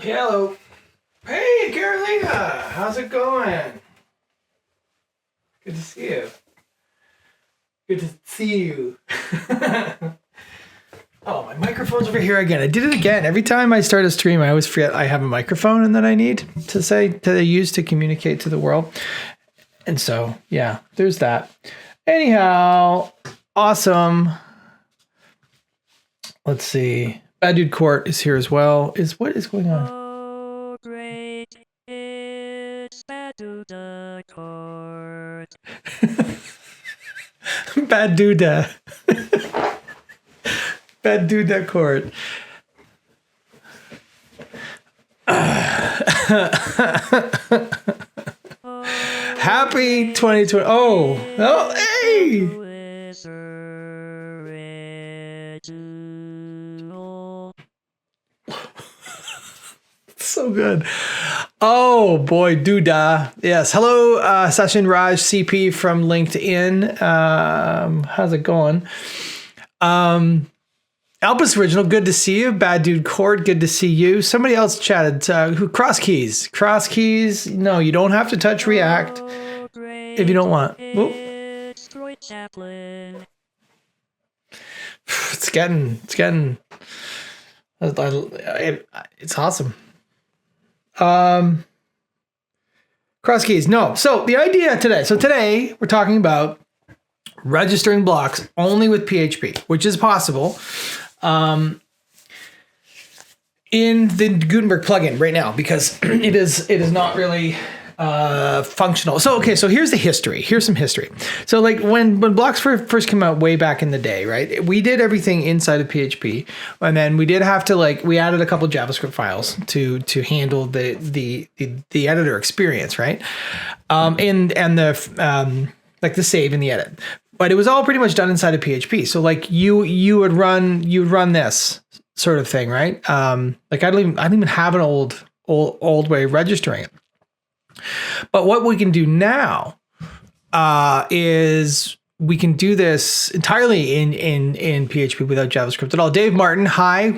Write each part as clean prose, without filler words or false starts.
Hello. Hey, Carolina. How's it going? Good to see you. Good to see you. Oh, my microphone's over here again. I did it again. Every time I start a stream, I always forget I have a microphone and that I need to use to communicate to the world. And so, yeah, there's that. Anyhow, awesome. Let's see. Bad Dude Court is here as well. What is going on? Oh, great is Bad Dude Court. Bad Dude. Bad Dude Court. Happy 2020. Oh, hey. So good. Oh boy, Duda. Yes. Hello, Sachin Raj CP from LinkedIn. How's it going? Albus Original, good to see you. Bad Dude Court, good to see you. Somebody else chatted. Who? Cross Keys. Cross Keys. No, you don't have to touch React if you don't want. It's getting. It's awesome. Cross keys. No. So the idea today. So today we're talking about registering blocks only with PHP, which is possible in the Gutenberg plugin right now because it is not really functional. So okay, so here's the history. Here's some history. So like when blocks first came out way back in the day, right? We did everything inside of PHP, and then we did have to we added a couple JavaScript files to handle the editor experience, right? And the like the save and the edit. But it was all pretty much done inside of PHP. So like you would run this sort of thing, right? Like I don't even have an old way of registering it. But what we can do now is we can do this entirely in PHP without JavaScript at all. Dave Martin, hi.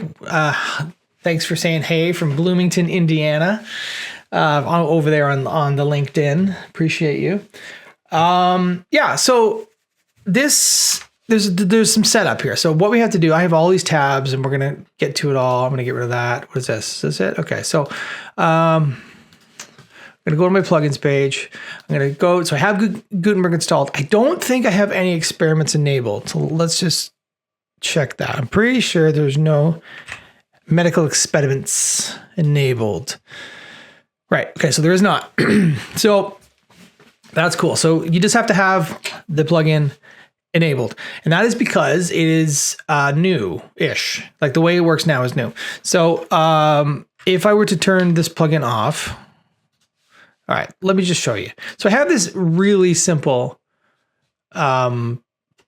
Thanks for saying hey from Bloomington, Indiana, over there on the LinkedIn. Appreciate you. Yeah, so there's some setup here. So what we have to do, I have all these tabs and we're going to get to it all. I'm going to get rid of that. What is this? Is this it? Okay, so I'm going to go to my plugins page. I'm going to go, so I have Gutenberg installed. I don't think I have any experiments enabled. So let's just check that. I'm pretty sure there's no medical experiments enabled. Right, okay, so there is not. So that's cool. So you just have to have the plugin enabled. And that is because it is new-ish. Like the way it works now is new. So if I were to turn this plugin off, all right, let me just show you. So I have this really simple plugin.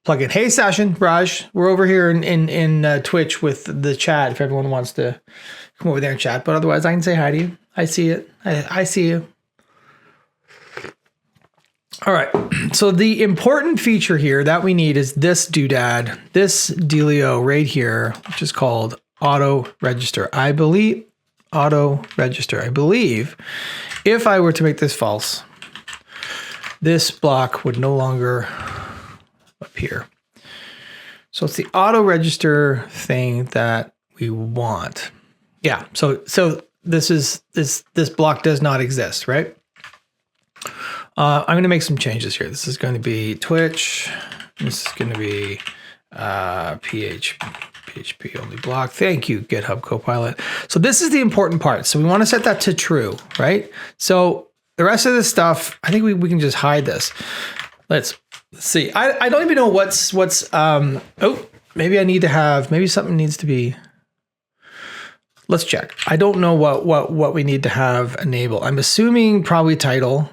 Hey, Sachin, Raj, we're over here in Twitch with the chat if everyone wants to come over there and chat. But otherwise, I can say hi to you. I see it. I see you. All right. So the important feature here that we need is this doodad, this dealio right here, which is called auto register. I believe if I were to make this false, this block would no longer appear. So it's the auto register thing that we want. Yeah. So this block does not exist, right? I'm going to make some changes here. This is going to be Twitch. This is going to be PHP only block. Thank you, GitHub Copilot. So this is the important part. So we want to set that to true, right? So the rest of this stuff, I think we can just hide this. Let's see. I don't even know what's maybe I need to have, maybe something needs to be, let's check. I don't know what we need to have enabled. I'm assuming probably title.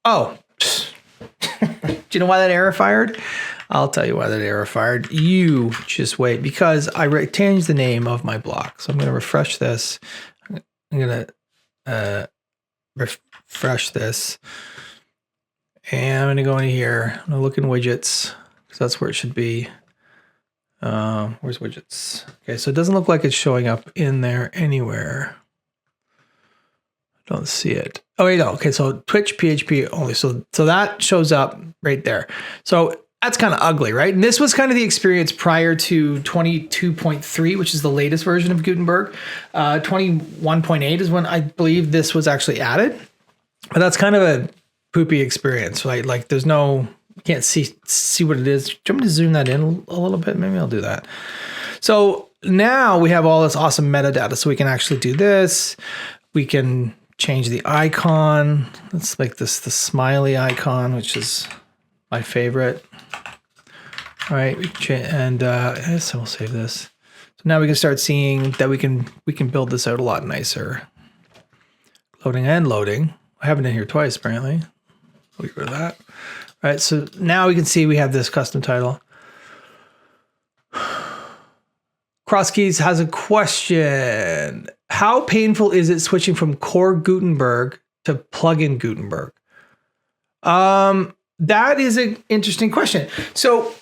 Oh, do you know why that error fired? I'll tell you why that error fired. You just wait, because I changed the name of my block. So I'm going to refresh this. I'm going to refresh this. And I'm going to go in here. I'm going to look in widgets because that's where it should be. Where's widgets? Okay, so it doesn't look like it's showing up in there anywhere. Don't see it. Oh, wait, no. Okay, so Twitch PHP only. So that shows up right there. So that's kind of ugly, right? And this was kind of the experience prior to 22.3, which is the latest version of Gutenberg. 21.8 is when I believe this was actually added. But that's kind of a poopy experience, right? Like there's no, you can't see what it is. Do you want me to zoom that in a little bit? Maybe I'll do that. So now we have all this awesome metadata. So we can actually do this. We can change the icon. Let's make this the smiley icon, which is my favorite. All right, and so we'll save this. So now we can start seeing that we can build this out a lot nicer. Loading and loading. I have it in here twice apparently. We'll get rid of that. All right, so now we can see we have this custom title. Crosskeys has a question. How painful is it switching from core Gutenberg to plugin Gutenberg? That is an interesting question. So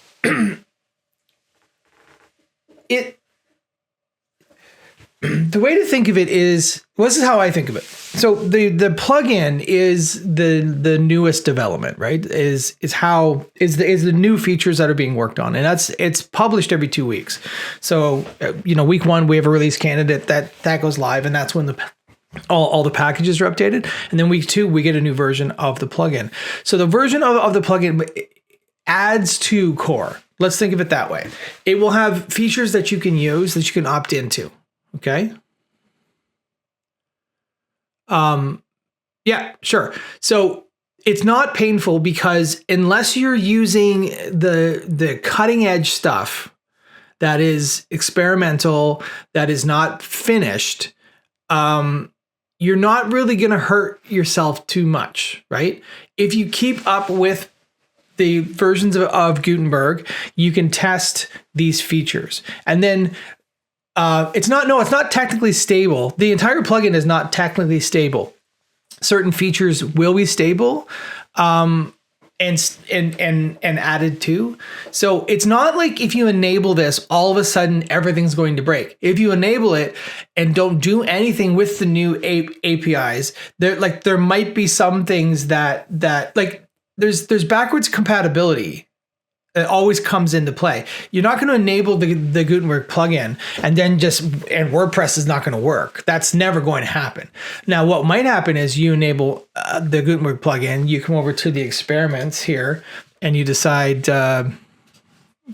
the way to think of it is, well, this is how I think of it. So the plugin is the newest development, right? Is the new features that are being worked on, and it's published every 2 weeks. So week 1 we have a release candidate that goes live, and that's when all the packages are updated. And then week 2 we get a new version of the plugin. So the version of the plugin adds to core. Let's think of it that way. It will have features that you can use, that you can opt into. Okay. Yeah, sure. So it's not painful because unless you're using the cutting edge stuff that is experimental, that is not finished, you're not really going to hurt yourself too much, right? If you keep up with the versions of Gutenberg, you can test these features. And then it's not technically stable. The entire plugin is not technically stable. Certain features will be stable and added to. So it's not like if you enable this, all of a sudden everything's going to break. If you enable it and don't do anything with the new APIs, there might be some things that like there's backwards compatibility. It always comes into play. You're not going to enable the Gutenberg plugin and WordPress is not going to work. That's never going to happen. Now, what might happen is you enable the Gutenberg plugin, you come over to the experiments here, and you decide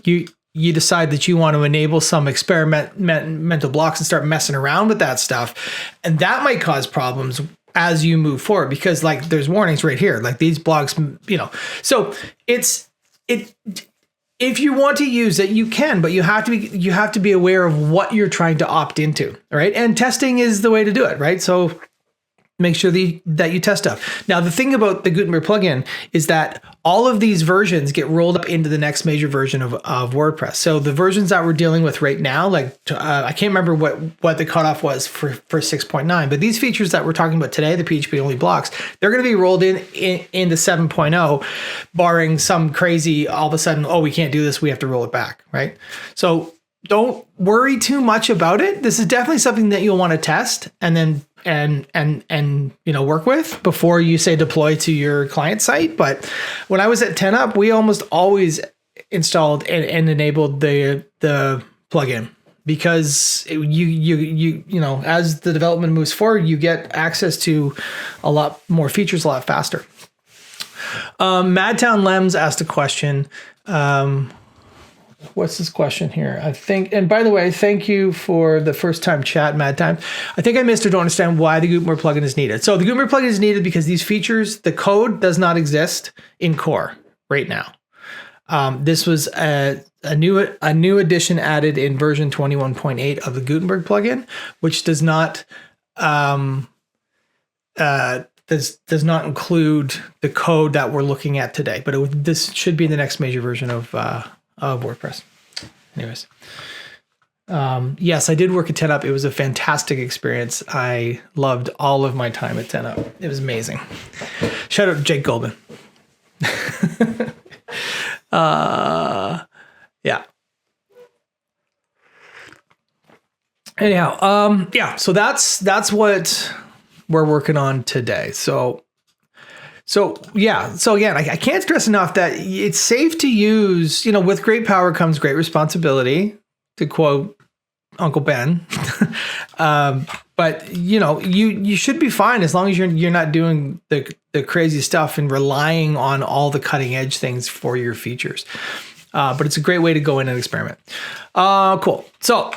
you decide that you want to enable some experimental blocks and start messing around with that stuff, and that might cause problems as you move forward because like there's warnings right here, like these blocks, So if you want to use it, you can, but you have to be aware of what you're trying to opt into, right? And testing is the way to do it, right? So make sure that you test stuff. Now, the thing about the Gutenberg plugin is that all of these versions get rolled up into the next major version of WordPress. So the versions that we're dealing with right now, like I can't remember what the cutoff was for 6.9, but these features that we're talking about today, the PHP only blocks, they're going to be rolled into 7.0, barring some crazy, all of a sudden, oh, we can't do this, we have to roll it back, right? So don't worry too much about it. This is definitely something that you'll want to test and then work with before you say deploy to your client site. But when I was at 10up, we almost always installed and enabled the plugin because as the development moves forward, you get access to a lot more features a lot faster. Madtown Lems asked a question. What's this question here? I think, and by the way, thank you for the first time chat, Mad Time. I think I missed or don't understand why the Gutenberg plugin is needed. So the Gutenberg plugin is needed because these features, the code does not exist in core right now. This was a new addition added in version 21.8 of the Gutenberg plugin, which does not does not include the code that we're looking at today. But this should be the next major version of WordPress. Anyways, yes, I did work at 10up. It was a fantastic experience. I loved all of my time at 10up. It was amazing. Shout out to Jake Goldman. Yeah. Anyhow, yeah. So that's what we're working on today. So yeah. So again, I can't stress enough that it's safe to use, with great power comes great responsibility, to quote Uncle Ben. But you should be fine as long as you're not doing the crazy stuff and relying on all the cutting edge things for your features. But it's a great way to go in and experiment. Cool. So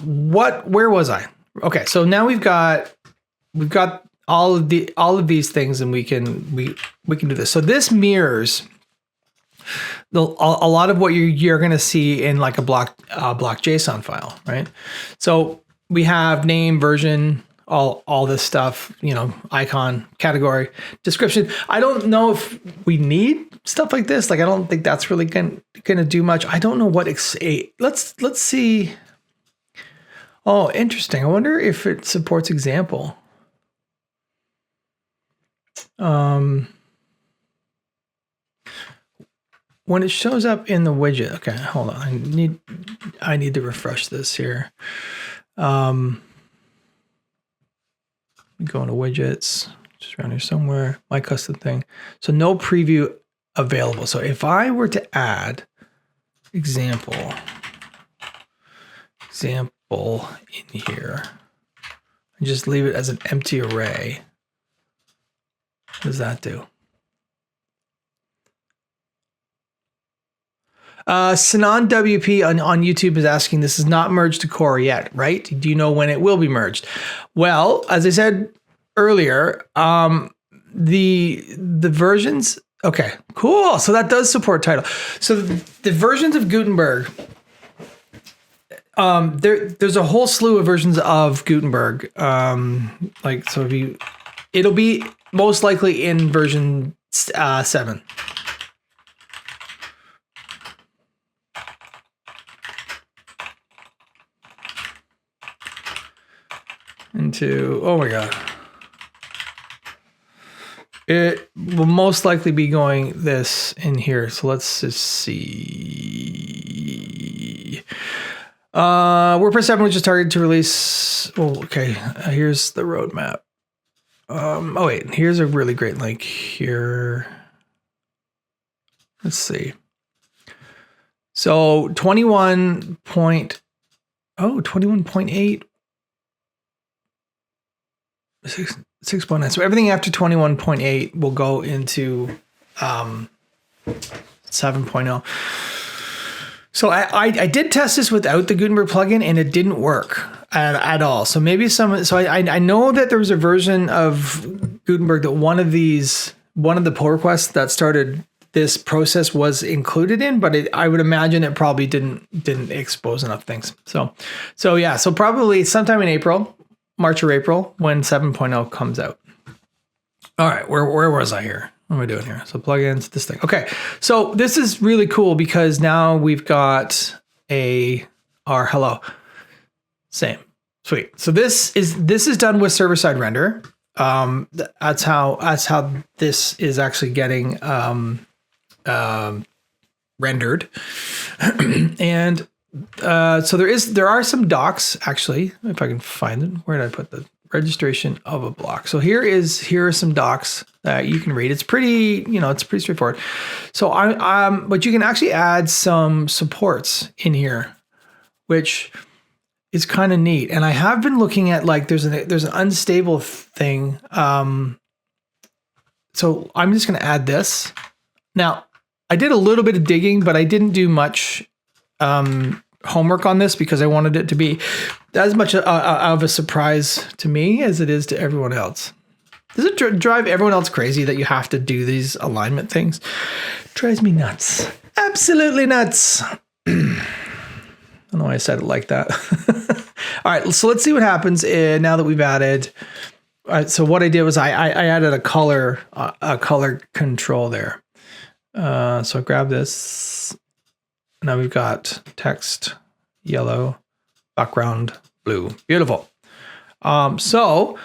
where was I? Okay. So now we've got all of these things, and we can do this. So this mirrors a lot of what you're going to see in like a block JSON file, right? So we have name, version, all this stuff, icon, category, description. I don't know if we need stuff like this. Like, I don't think that's really going to do much. I don't know what let's see. Oh, interesting. I wonder if it supports example. When it shows up in the widget, okay, hold on. I need to refresh this here. Go into widgets, just around here somewhere, my custom thing. So no preview available. So if I were to add example in here and just leave it as an empty array, what does that do? Sanan WP on YouTube is asking, this is not merged to core yet, right? Do you know when it will be merged? Well, as I said earlier, the versions, okay, cool. So that does support title. So the versions of Gutenberg, there's a whole slew of versions of Gutenberg. It'll be most likely in version 7. Oh my God. It will most likely be going this in here. So let's just see. WordPress 7, which is targeted to release. Oh, okay. Here's the roadmap. Oh wait, here's a really great link here. Let's see. So 21.8. 6.9. So everything after 21.8 will go into 7.0. So I did test this without the Gutenberg plugin, and it didn't work at all. So maybe I know that there was a version of Gutenberg that one of the pull requests that started this process was included in, but I would imagine it probably didn't expose enough things. So yeah, so probably sometime in March or April, when 7.0 comes out. All right, where was I here? What am I doing here? So plugins, this thing. Okay, so this is really cool because now we've got our hello. Same, sweet. So this is done with server-side render. That's how this is actually getting rendered, and. So there are some docs, actually, if I can find it. Where did I put the registration of a block? So here are some docs that you can read. It's pretty, it's pretty straightforward. So but you can actually add some supports in here, which is kind of neat. And I have been looking at, like, there's an unstable thing. So I'm just going to add this. Now, I did a little bit of digging, but I didn't do much homework on this because I wanted it to be as much of a surprise to me as it is to everyone else. Does it drive everyone else crazy that you have to do these alignment things? It drives me nuts. Absolutely nuts. I don't know why I said it like that. All right, so let's see what happens now that we've added. So what I did was I added a color control there. So I grab this. Now we've got text, yellow, background, blue. Beautiful. So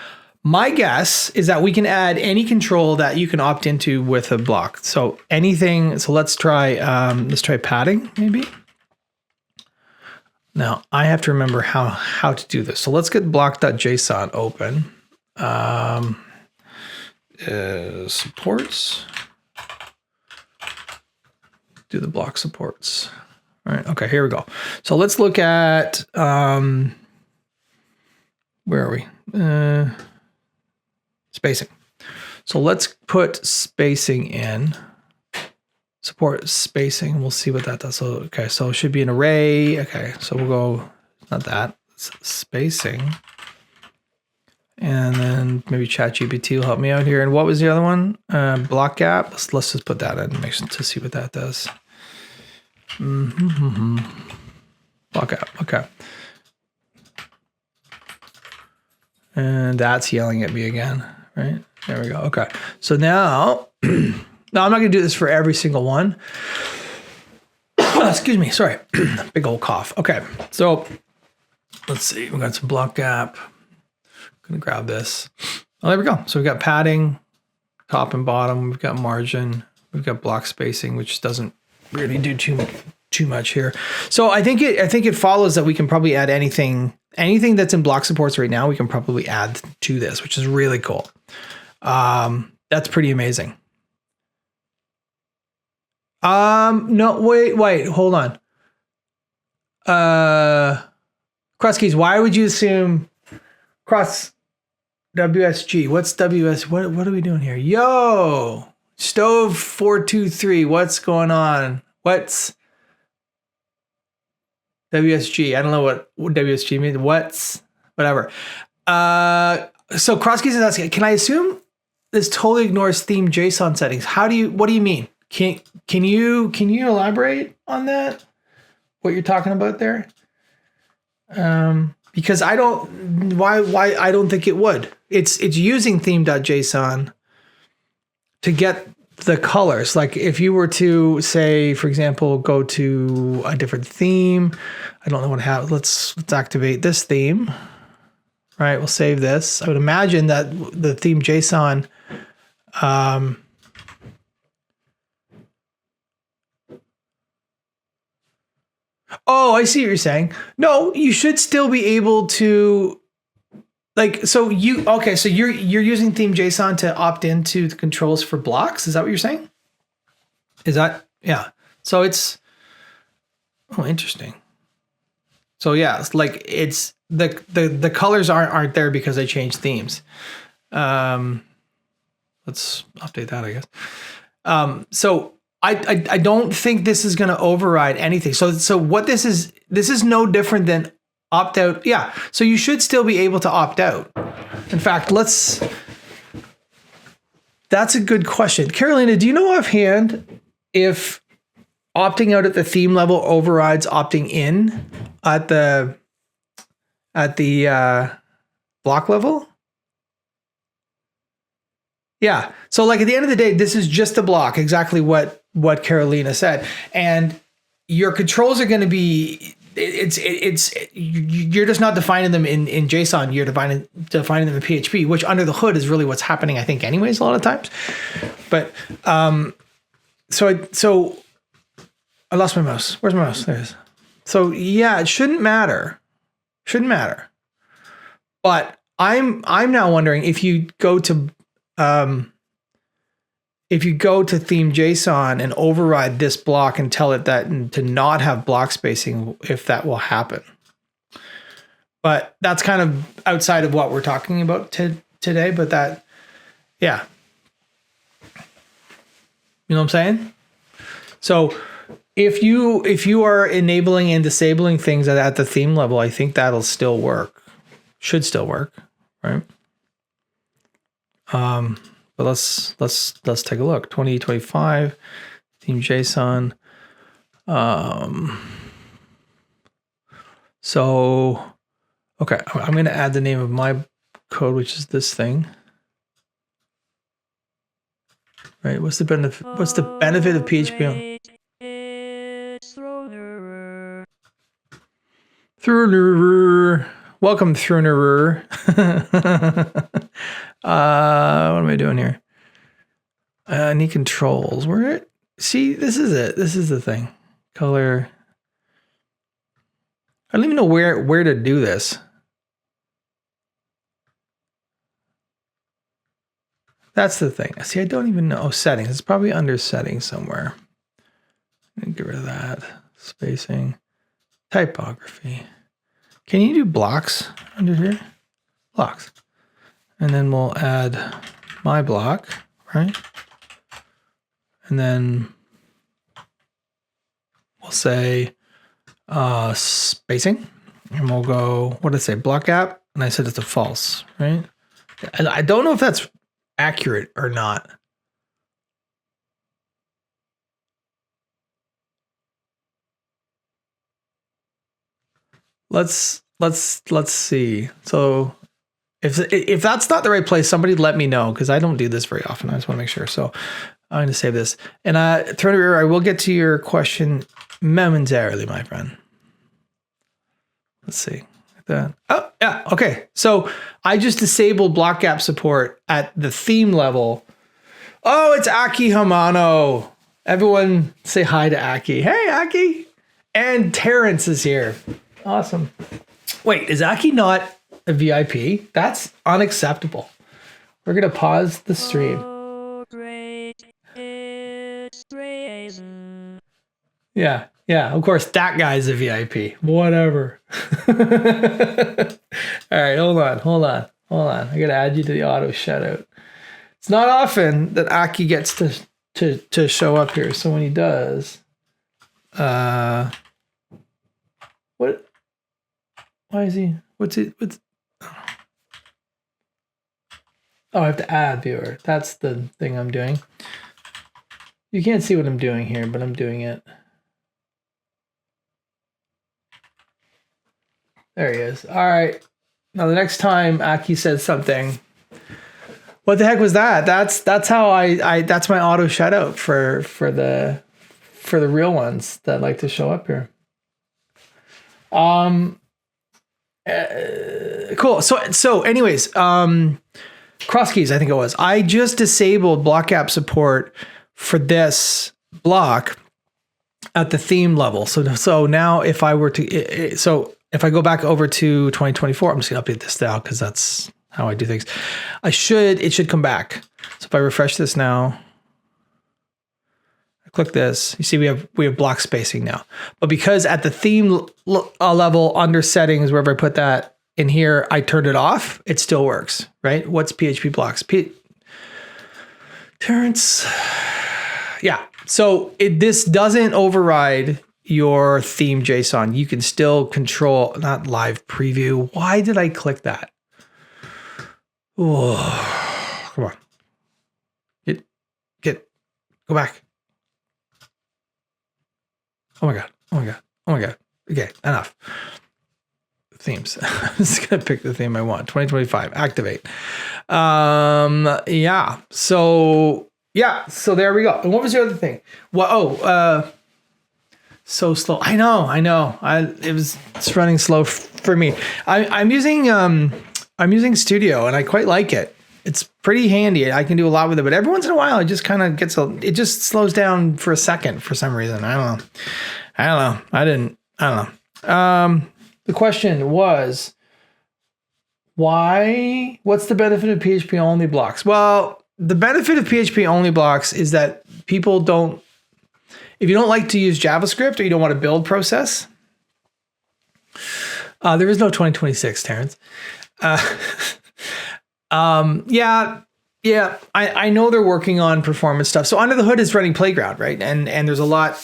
my guess is that we can add any control that you can opt into with a block. So anything. So let's try padding maybe. Now I have to remember how to do this. So let's get block.json open. Supports. Do the block supports. All right. Okay, here we go. So let's look at, where are we? Spacing. So let's put spacing in. Support spacing. We'll see what that does. So, okay, so it should be an array. Okay, so we'll go, not that, it's spacing. And then maybe ChatGPT will help me out here. And what was the other one? Block gap. Let's just put that in to see what that does. Block gap. Okay. And that's yelling at me again, right? There we go. Okay. So now, now I'm not going to do this for every single one. Excuse me. Sorry. Big old cough. Okay. So let's see. We got some block gap. Gonna grab this. Oh, there we go. So we've got padding, top and bottom. We've got margin. We've got block spacing, which doesn't really do too much here. So I think it follows that we can probably add anything that's in block supports right now. We can probably add to this, which is really cool. That's pretty amazing. No, wait, hold on. Cross keys. Why would you assume cross? WSG. What's WS? What are we doing here? Yo, Stove 423. What's going on? What's WSG? I don't know what WSG means. What's whatever. So Crosskeys is asking, can I assume this totally ignores theme JSON settings? What do you mean? Can you elaborate on that? What you're talking about there? Because I don't, why I don't think it would. It's using theme.json to get the colors. Like if you were to say, for example, go to a different theme, I don't know what to have. Let's activate this theme. Right, we'll save this. I would imagine that the theme JSON, oh, I see what you're saying. No, you should still be able to, like, so you're using theme JSON to opt into the controls for blocks. Is that what you're saying? Is that, yeah. So it's, oh, interesting. So yeah, it's like it's the colors aren't there because I changed themes. Let's update that, I guess. So I don't think this is going to override anything. So what this is no different than opt out. Yeah. So you should still be able to opt out. In fact, that's a good question. Carolina, do you know offhand if opting out at the theme level overrides opting in at the block level? Yeah. So like at the end of the day, this is just a block, exactly what Carolina said. And your controls are going to be, you're just not defining them in JSON. You're defining them in PHP, which under the hood is really what's happening, I think, anyways, a lot of times. But so I lost my mouse. Where's my mouse? There it is. So yeah, it shouldn't matter. Shouldn't matter. But I'm now wondering if you go to theme JSON and override this block and tell it that to not have block spacing, if that will happen. But that's kind of outside of what we're talking about today. But that, yeah. You know what I'm saying? So if you are enabling and disabling things at the theme level, I think that'll still work. Should still work, right? But let's take a look. 2025 theme JSON. So okay, I'm going to add the name of my code, which is this thing. Right? What's the benefit of PHP? Through welcome through. What am I doing here? I need controls. See, this is it. This is the thing. Color. I don't even know where to do this. That's the thing. See, I don't even know. Oh, settings. It's probably under settings somewhere. Get rid of that. Spacing. Typography. Can you do blocks under here? Blocks. And then we'll add my block, right? And then we'll say spacing. And we'll go, what did I say? Block app. And I said it's a false, right? And I don't know if that's accurate or not. Let's see. So if that's not the right place, somebody let me know, because I don't do this very often. I just want to make sure. So I'm going to save this. And throw it over. I will get to your question momentarily, my friend. Let's see. Like that. Oh, yeah. Okay. So I just disabled block app support at the theme level. Oh, it's Aki Hamano. Everyone say hi to Aki. Hey, Aki. And Terrence is here. Awesome. Wait, is Aki not a VIP? That's unacceptable. We're going to pause the stream. Oh, great. It's great. Yeah, of course, that guy's a VIP. Whatever. All right, hold on. I got to add you to the auto shutout. It's not often that Aki gets to show up here. So when he does, what? Why is he? What's oh, I have to add viewer. That's the thing I'm doing. You can't see what I'm doing here, but I'm doing it. There he is. All right. Now the next time Aki says something, what the heck was that? That's how I that's my auto shutout for the real ones that like to show up here. Cool. So anyways, cross keys, I think it was. I just disabled block app support for this block at the theme level. So now if I were to, if I go back over to 2024, I'm just gonna update this now because that's how I do things. It should come back. So if I refresh this now, I click this, you see we have block spacing now. But because at the theme level under settings, wherever I put that in here, I turned it off, it still works, right? What's PHP blocks? Terrence. Yeah. So this doesn't override your theme JSON. You can still control, not live preview. Why did I click that? Oh, come on. Go back. Oh my God. Okay, enough. Themes. I'm just gonna pick the theme I want. 2025, activate. Yeah. So there we go. And what was the other thing? Well, so slow. I know. It's running slow for me. I'm using Studio and I quite like it. It's pretty handy. I can do a lot with it, but every once in a while it just kind of it just slows down for a second for some reason. I don't know. The question was, what's the benefit of PHP only blocks? Well, the benefit of PHP only blocks is that people don't, if you don't like to use JavaScript or you don't want to build process, there is no 2026, Terrence. Yeah. I know they're working on performance stuff. So under the hood is running Playground, right? And there's a lot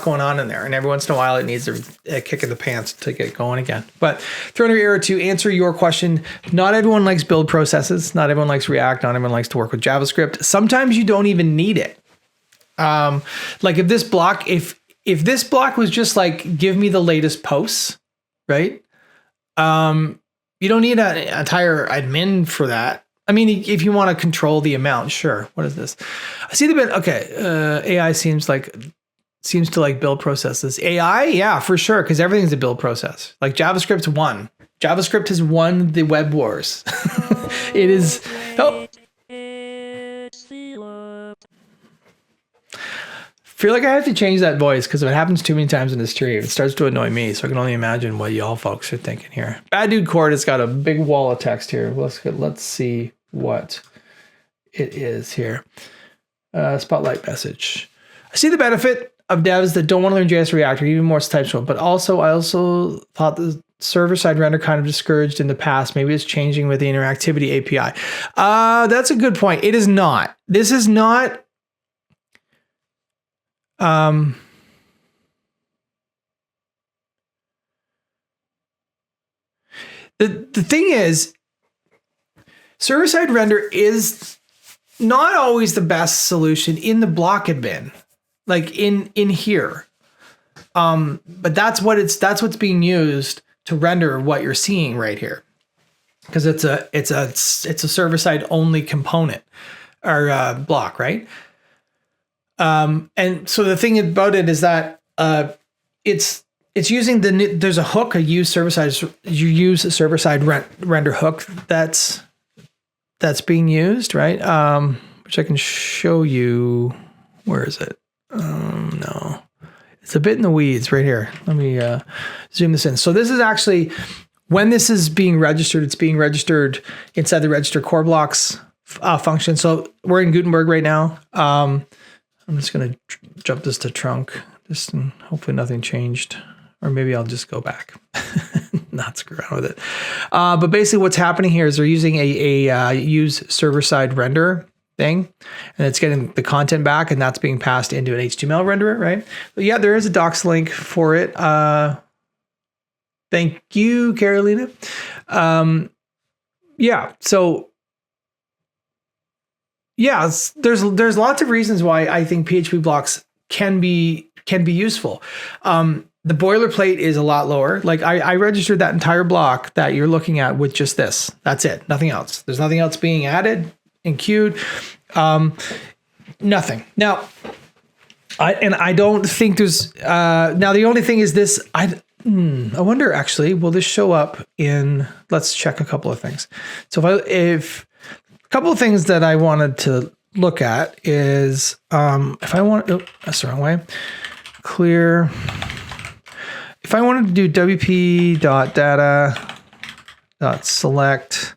going on in there. And every once in a while it needs a kick in the pants to get going again. But throw in your ear to answer your question. Not everyone likes build processes. Not everyone likes React. Not everyone likes to work with JavaScript. Sometimes you don't even need it. Like if this block was just like, give me the latest posts, right? You don't need an entire admin for that. I mean, if you want to control the amount, sure. What is this? I see the bit. Okay. AI seems to like build processes. AI. Yeah, for sure. Cause everything's a build process. Like JavaScript's won. JavaScript has won the web wars. It is. Oh. I feel like I have to change that voice because if it happens too many times in the stream, it starts to annoy me. So I can only imagine what y'all folks are thinking here. Bad Dude Court has got a big wall of text here. Let's see what it is here. Spotlight message. I see the benefit of devs that don't want to learn JS React or even more TypeScript, but also I also thought the server-side render kind of discouraged in the past. Maybe it's changing with the interactivity API. That's a good point. It is not. This is not. The thing is, server-side render is not always the best solution in the block admin, like in here. But that's what's being used to render what you're seeing right here, because it's a server-side only component or block, right? And so the thing about it is that it's using there's a hook, use server-side render hook that's being used, right? Which I can show you. Where is it? No, it's a bit in the weeds right here. Let me zoom this in. So this is actually, when this is being registered, it's being registered inside the register core blocks function. So we're in Gutenberg right now. I'm just going to jump this to trunk, just and hopefully nothing changed. Or maybe I'll just go back, not screw around with it. But basically what's happening here is they're using a use server-side render thing, and it's getting the content back, and that's being passed into an HTML renderer, right? But yeah, there is a docs link for it. Thank you, Carolina. Yeah, so yeah, there's lots of reasons why I think PHP blocks can be useful. The boilerplate is a lot lower. Like I registered that entire block that you're looking at with just this. That's it. Nothing else. There's nothing else being added and queued. Nothing. Now, I don't think there's. Now the only thing is this. I wonder actually, will this show up in? Let's check a couple of things. So if a couple of things that I wanted to look at is if I want. Oh, that's the wrong way. Clear. If I wanted to do wp.data.select,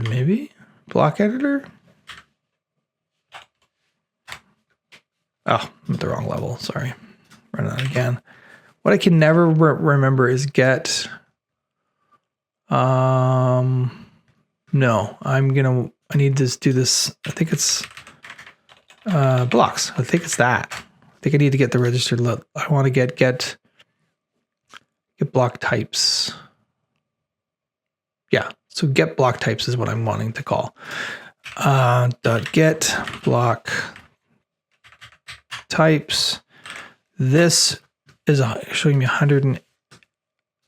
maybe block editor. Oh, I'm at the wrong level. Sorry. Run that again. What I can never remember is get. No, I need to do this. I think it's blocks. I think it's that. I think I need to get the registered. I want to get block types. Yeah, so get block types is what I'm wanting to call. Get block types. This is showing me a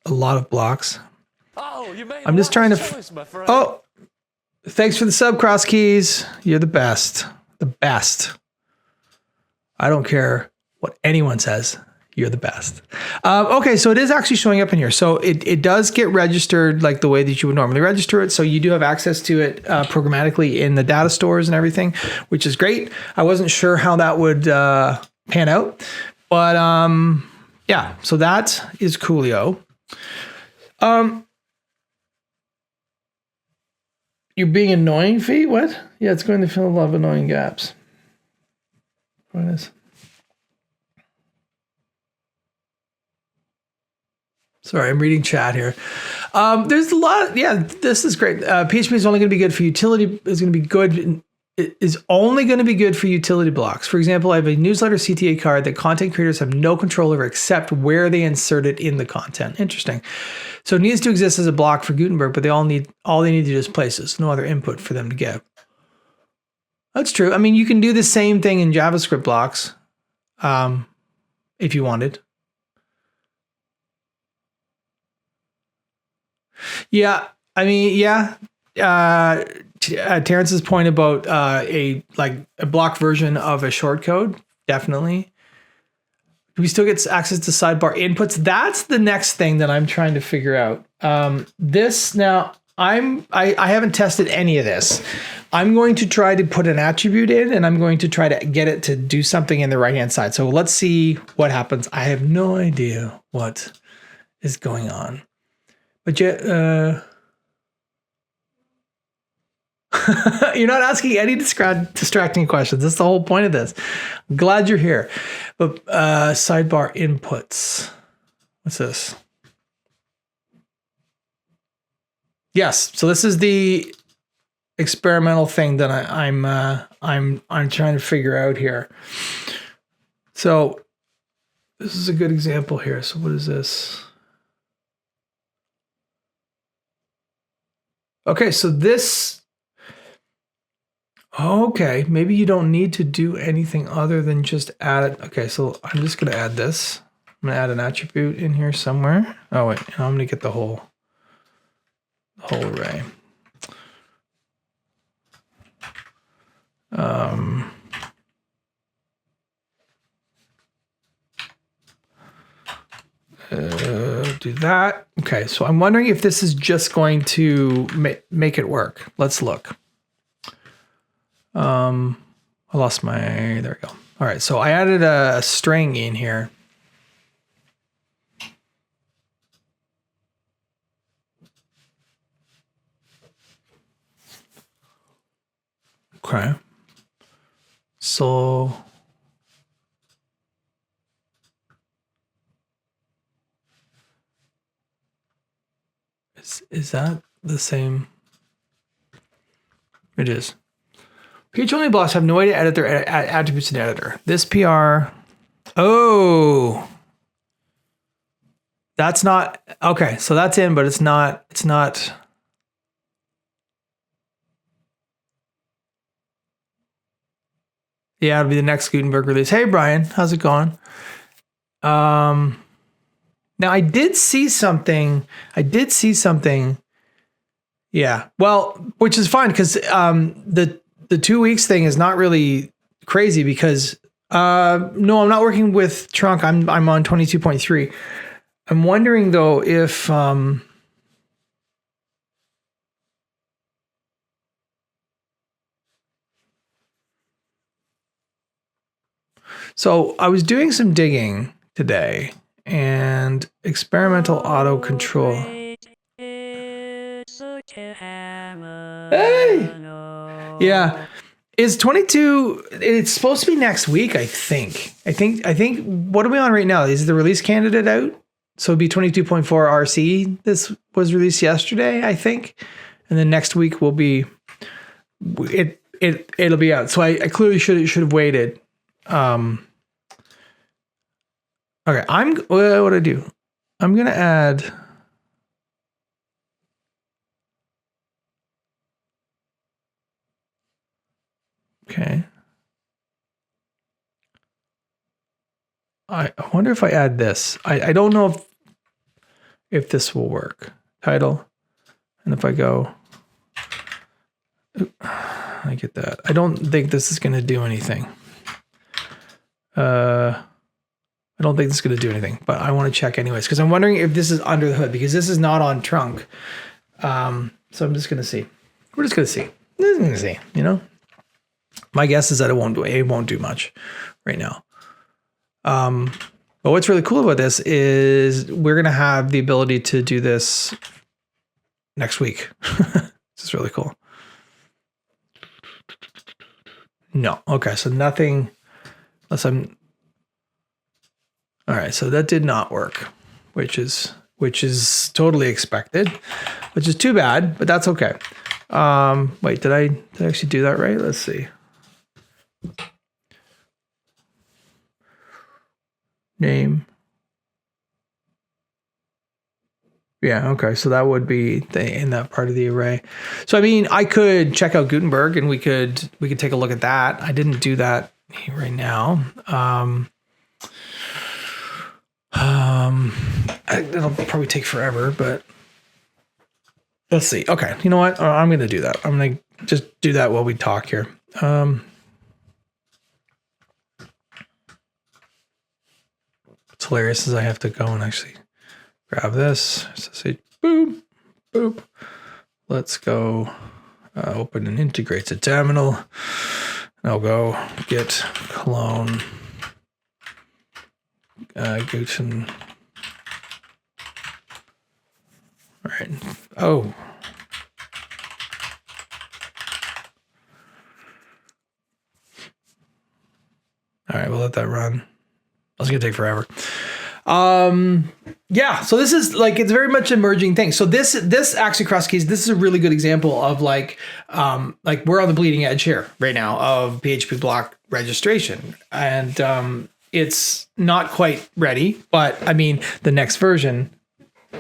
lot of blocks. Oh, you made I'm just trying to. choice, my friend. Oh, thanks for the sub, Cross Keys. You're the best. The best. I don't care what anyone says. You're the best. Okay, so it is actually showing up in here. So it does get registered like the way that you would normally register it. So you do have access to it programmatically in the data stores and everything, which is great. I wasn't sure how that would pan out. But yeah, so that is coolio. You're being annoying, Fee? What? Yeah, it's going to fill a lot of annoying gaps. What is? Sorry, I'm reading chat here. There's a lot. Yeah, this is great. PHP is only going to be good for utility. Is going to be good. It is only going to be good for utility blocks. For example, I have a newsletter CTA card that content creators have no control over except where they insert it in the content. Interesting. So it needs to exist as a block for Gutenberg, but all they need to do is places. No other input for them to give. That's true. I mean, you can do the same thing in JavaScript blocks, if you wanted. Yeah, I mean, yeah. Terrence's point about a block version of a shortcode, definitely. Do we still get access to sidebar inputs? That's the next thing that I'm trying to figure out. This now, I haven't tested any of this. I'm going to try to put an attribute in, and I'm going to try to get it to do something in the right-hand side. So let's see what happens. I have no idea what is going on. But yeah, You're not asking any distracting questions. That's the whole point of this. I'm glad you're here. But sidebar inputs. What's this? Yes. So this is the experimental thing that I'm trying to figure out here. So this is a good example here. So what is this? Okay, so this, okay, maybe you don't need to do anything other than just add it. Okay, so I'm just gonna add this. I'm gonna add an attribute in here somewhere. Oh wait, I'm gonna get the whole array. Do that. Okay, so I'm wondering if this is just going to make it work. Let's look. I lost my, there we go. All right, so I added a string in here. Okay. So is that the same? It is. PH only blocks have no way to edit their attributes in editor. This PR. Oh. That's not okay, so that's in, but it's not. Yeah, it'll be the next Gutenberg release. Hey Brian, how's it going? Now I did see something. Yeah. Well, which is fine because the 2 weeks thing is not really crazy because no, I'm not working with trunk. I'm on 22.3. I'm wondering though if so I was doing some digging today and experimental auto control. Hey! Yeah. Is 22, it's supposed to be next week, I think. I think, what are we on right now? Is the release candidate out? So it'd be 22.4 RC. This was released yesterday, I think. And then next week will be, it'll be out. So I clearly should have waited. Okay, what do I do? I'm going to add, okay. I wonder if I add this. I don't know if this will work. Title. And if I go, I get that. I don't think this is going to do anything. I don't think this is going to do anything, but I want to check anyways, because I'm wondering if this is under the hood, because this is not on trunk. So I'm just going to see. We're just going to see. We're going to see, you know? My guess is that it won't do much right now. But what's really cool about this is we're going to have the ability to do this next week. This is really cool. No. Okay. So nothing unless I'm. All right. So that did not work, which is totally expected, which is too bad, but that's okay. Wait, did I actually do that right? Let's see. Name. Yeah, okay. So that would be in that part of the array. So I mean, I could check out Gutenberg and we could take a look at that. I didn't do that right now. It'll probably take forever, but let's see. Okay, you know what? I'm going to do that. I'm going to just do that while we talk here. What's hilarious is I have to go and actually grab this. So say boop, boop. Let's go open and integrate a terminal. And I'll go get clone Guten. All right. Oh. right, we'll let that run. That's gonna take forever. Yeah, so this is like, it's very much an emerging thing. So this actually, cross keys, this is a really good example of like we're on the bleeding edge here right now of PHP block registration. And it's not quite ready, but I mean, the next version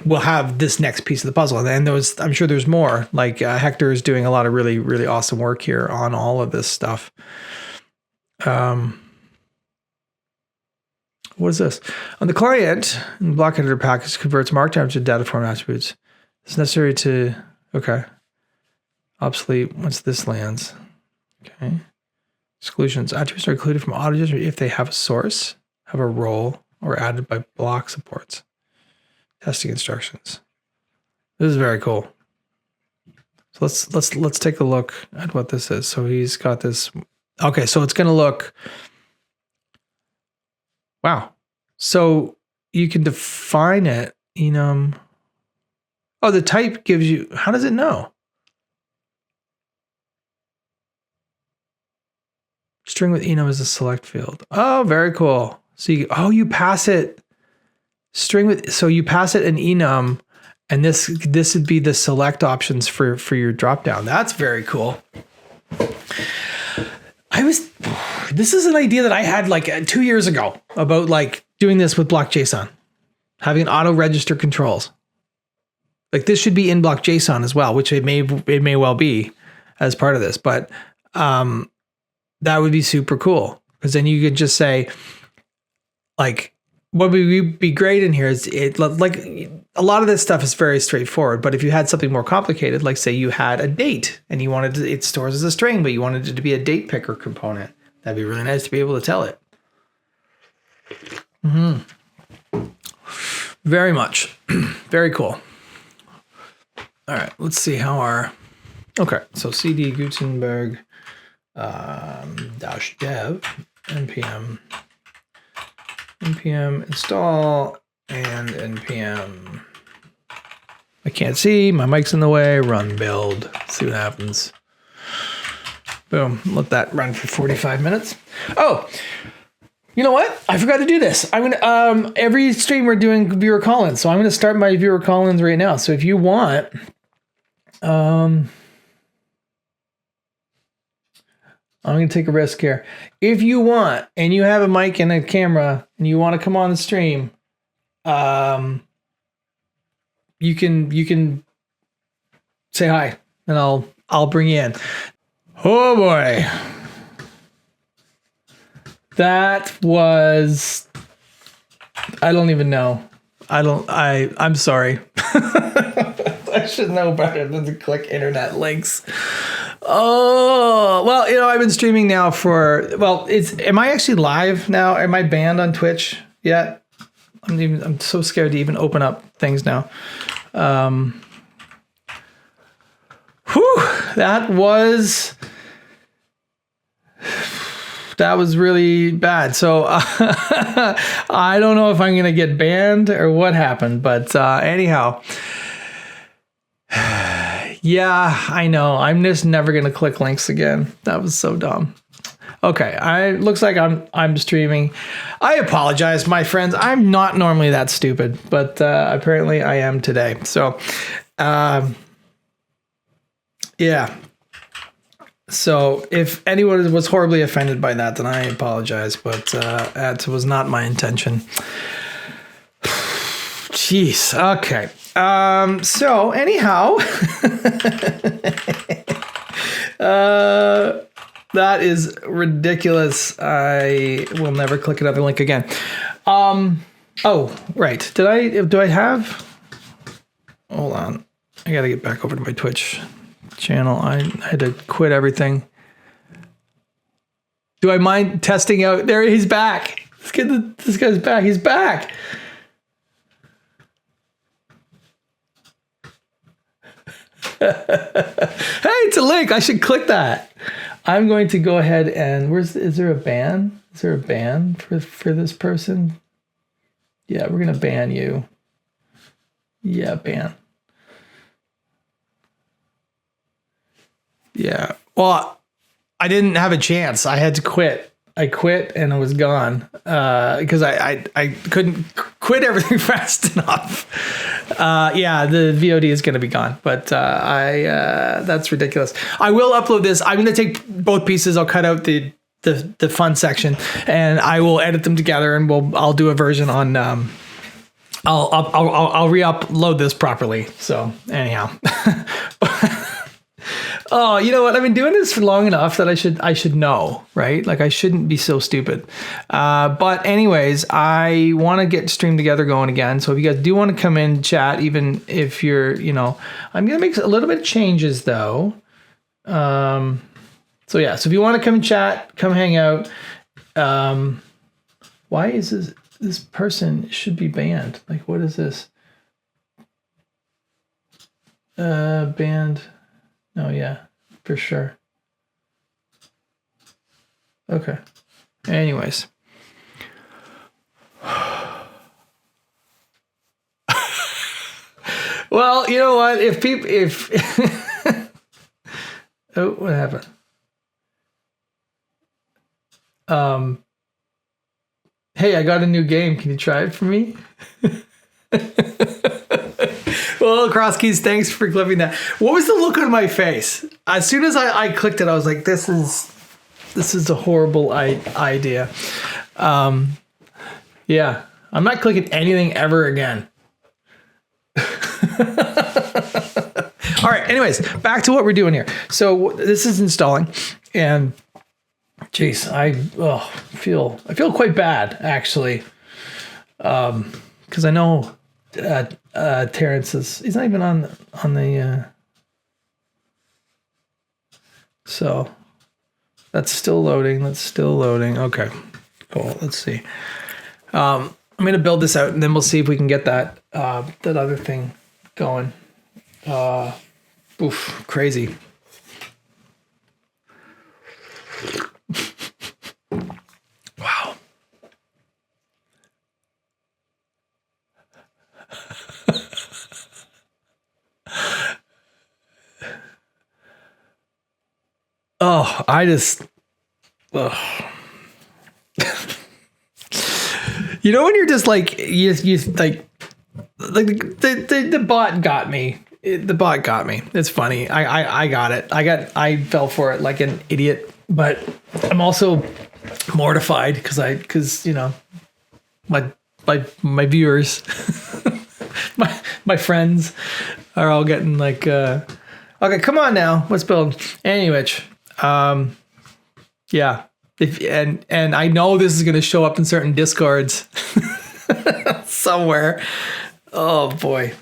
will have this next piece of the puzzle. And I'm sure there's more. Like Hector is doing a lot of really, really awesome work here on all of this stuff. What is this? On the client, the block editor package converts markdown to data form attributes. It's necessary to, okay. Obsolete once this lands. Okay. Exclusions. Attributes are included from auto if they have a source, have a role, or added by block supports. Testing instructions. This is very cool. So let's take a look at what this is. So he's got this. Okay, so it's gonna look. Wow. So you can define it, enum. Oh, the type gives you, how does it know? String with enum is a select field. Oh, very cool. So you pass it string with, so you pass it an enum, and this would be the select options for your dropdown. That's very cool. This is an idea that I had like 2 years ago about like doing this with block JSON, having auto register controls. Like this should be in block JSON as well, which it may well be as part of this, but that would be super cool, because then you could just say like, what would be great in here is like a lot of this stuff is very straightforward, but if you had something more complicated, like say you had a date and you wanted it stores as a string, but you wanted it to be a date picker component, that'd be really nice to be able to tell it. Very much. Very cool. All right, let's see how okay, so cd Gutenberg -dev npm install and npm. I can't see, my mic's in the way, run build, see what happens. Boom, let that run for 45 minutes. Oh, you know what? I forgot to do this. I'm gonna, every stream we're doing viewer call-ins, so I'm gonna start my viewer call-ins right now. So if you want, I'm going to take a risk here. If you want, and you have a mic and a camera, and you want to come on the stream, you can say hi, and I'll bring you in. Oh boy, that was. I don't even know. I'm sorry. I should know better than to click internet links. Oh, well, I've been streaming now am I actually live now? Am I banned on Twitch yet? I'm so scared to even open up things now. That was really bad. So I don't know if I'm going to get banned or what happened, but anyhow. Yeah, I know. I'm just never going to click links again. That was so dumb. Okay, looks like I'm streaming. I apologize, my friends. I'm not normally that stupid, but apparently I am today. So, yeah. So if anyone was horribly offended by that, then I apologize, but that was not my intention. Jeez. Okay. So anyhow, that is ridiculous. I will never click another link again. Oh, right. Do I have, hold on. I got to get back over to my Twitch channel. I had to quit everything. Do I mind testing out? There, he's back. This guy's back. He's back. Hey, it's a link. I should click that. I'm going to go ahead and is there a ban? Is there a ban for this person? Yeah, we're going to ban you. Yeah, ban. Yeah. Well, I didn't have a chance. I had to quit. I quit and it was gone because I couldn't quit everything fast enough. Yeah, the VOD is going to be gone, but that's ridiculous. I will upload this. I'm going to take both pieces. I'll cut out the fun section and I will edit them together and I'll do a version on. I'll re-upload this properly. So anyhow. Oh, you know what? I've been doing this for long enough that I should know, right? Like I shouldn't be so stupid. But anyways, I want to get Stream Together going again. So if you guys do want to come in chat, even if you're, I'm going to make a little bit of changes though. So yeah, so if you want to come and chat, come hang out. Why is this person should be banned? Like, what is this? Banned. Oh yeah, for sure. Okay. Anyways. Well, you know what? If oh, what happened? Hey, I got a new game. Can you try it for me? Well, Crosskeys, thanks for clipping that. What was the look on my face? As soon as I clicked it, I was like, this is a horrible idea. Yeah, I'm not clicking anything ever again. All right, anyways, back to what we're doing here. So this is installing and geez, I feel quite bad actually. Because I know Terrence he's not even on the so that's still loading. Okay, cool. Let's see. I'm gonna build this out and then we'll see if we can get that other thing going. Oof, crazy. Wow. Oh, you know when you're just like you like the bot got me. The bot got me. It's funny. I got it. I fell for it like an idiot, but I'm also mortified because my viewers, my friends are all getting like okay, come on now, let's build. Anyway, yeah. And I know this is gonna show up in certain Discords somewhere. Oh boy.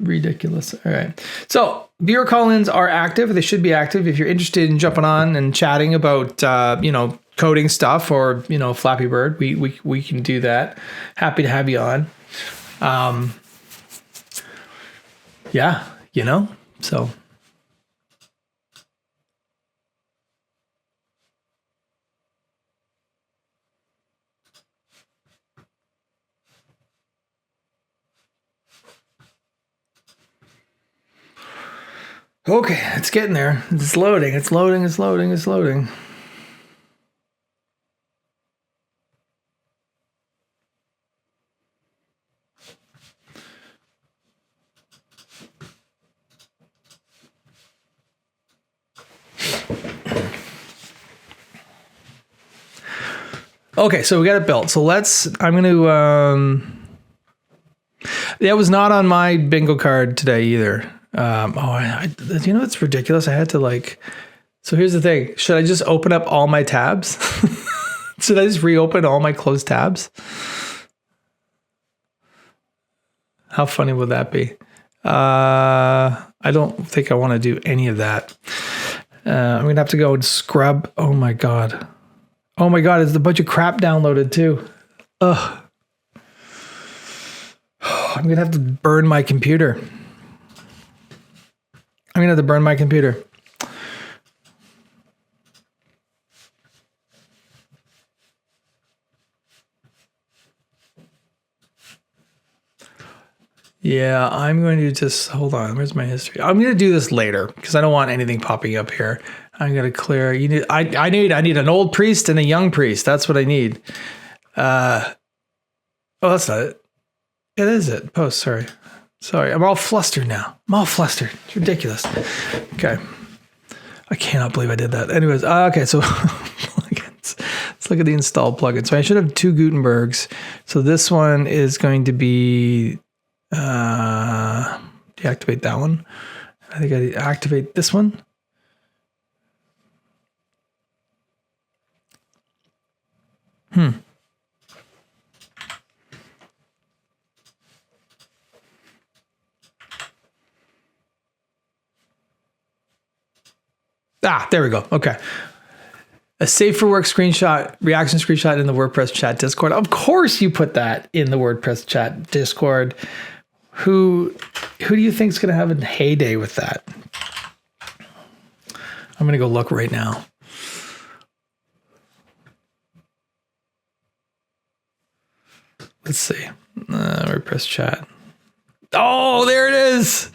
Ridiculous. All right. So viewer call-ins are active. They should be active. If you're interested in jumping on and chatting about, coding stuff or, Flappy Bird, we can do that. Happy to have you on. Yeah, so. Okay, it's getting there. It's loading. Okay, so we got it built. So I'm going to, that was not on my bingo card today either. It's ridiculous. I had to so here's the thing. Should I just open up all my tabs? Should I just reopen all my closed tabs? How funny would that be? I don't think I want to do any of that. I'm going to have to go and scrub. Oh my God, it's a bunch of crap downloaded too. Ugh. I'm going to have to burn my computer. Yeah, I'm going to just hold on. Where's my history? I'm going to do this later because I don't want anything popping up here. I'm gonna clear. You need. I need an old priest and a young priest. That's what I need. Oh, that's not it. It is it. Post. Sorry. I'm all flustered now. I'm all flustered. It's ridiculous. Okay. I cannot believe I did that. Anyways. Okay. So plugins. Let's look at the installed plugin. So I should have 2 Gutenbergs. So this one is going to be deactivate that one. I think I activate this one. There we go. Okay. A safe for work screenshot, reaction screenshot in the WordPress chat Discord. Of course you put that in the WordPress chat Discord. Who do you think is going to have a heyday with that? I'm going to go look right now. Let's see. WordPress chat. Oh, there it is.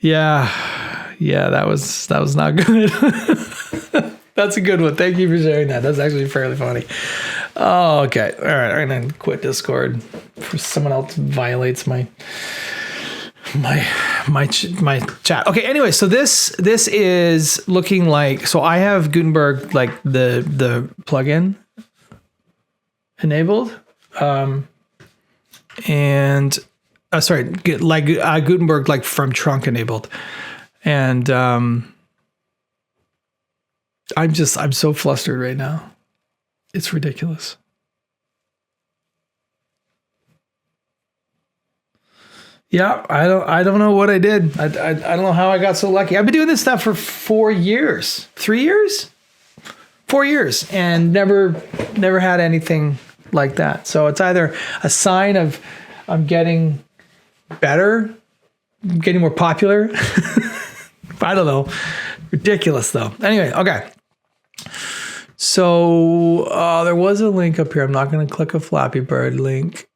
Yeah, that was not good. That's a good one. Thank you for sharing that. That's actually fairly funny. Oh, okay. All right. I'm gonna quit Discord for someone else violates my chat. Okay. Anyway, so this is looking like. So I have Gutenberg, like the plugin enabled, and sorry, like Gutenberg, like from trunk enabled, and I'm so flustered right now. It's ridiculous. Yeah, I don't know what I did. I don't know how I got so lucky. I've been doing this stuff for 4 years, 3 years, 4 years, and never had anything like that. So it's either a sign of I'm getting better, getting more popular. I don't know. Ridiculous though. Anyway, okay. So there was a link up here. I'm not going to click a Flappy Bird link.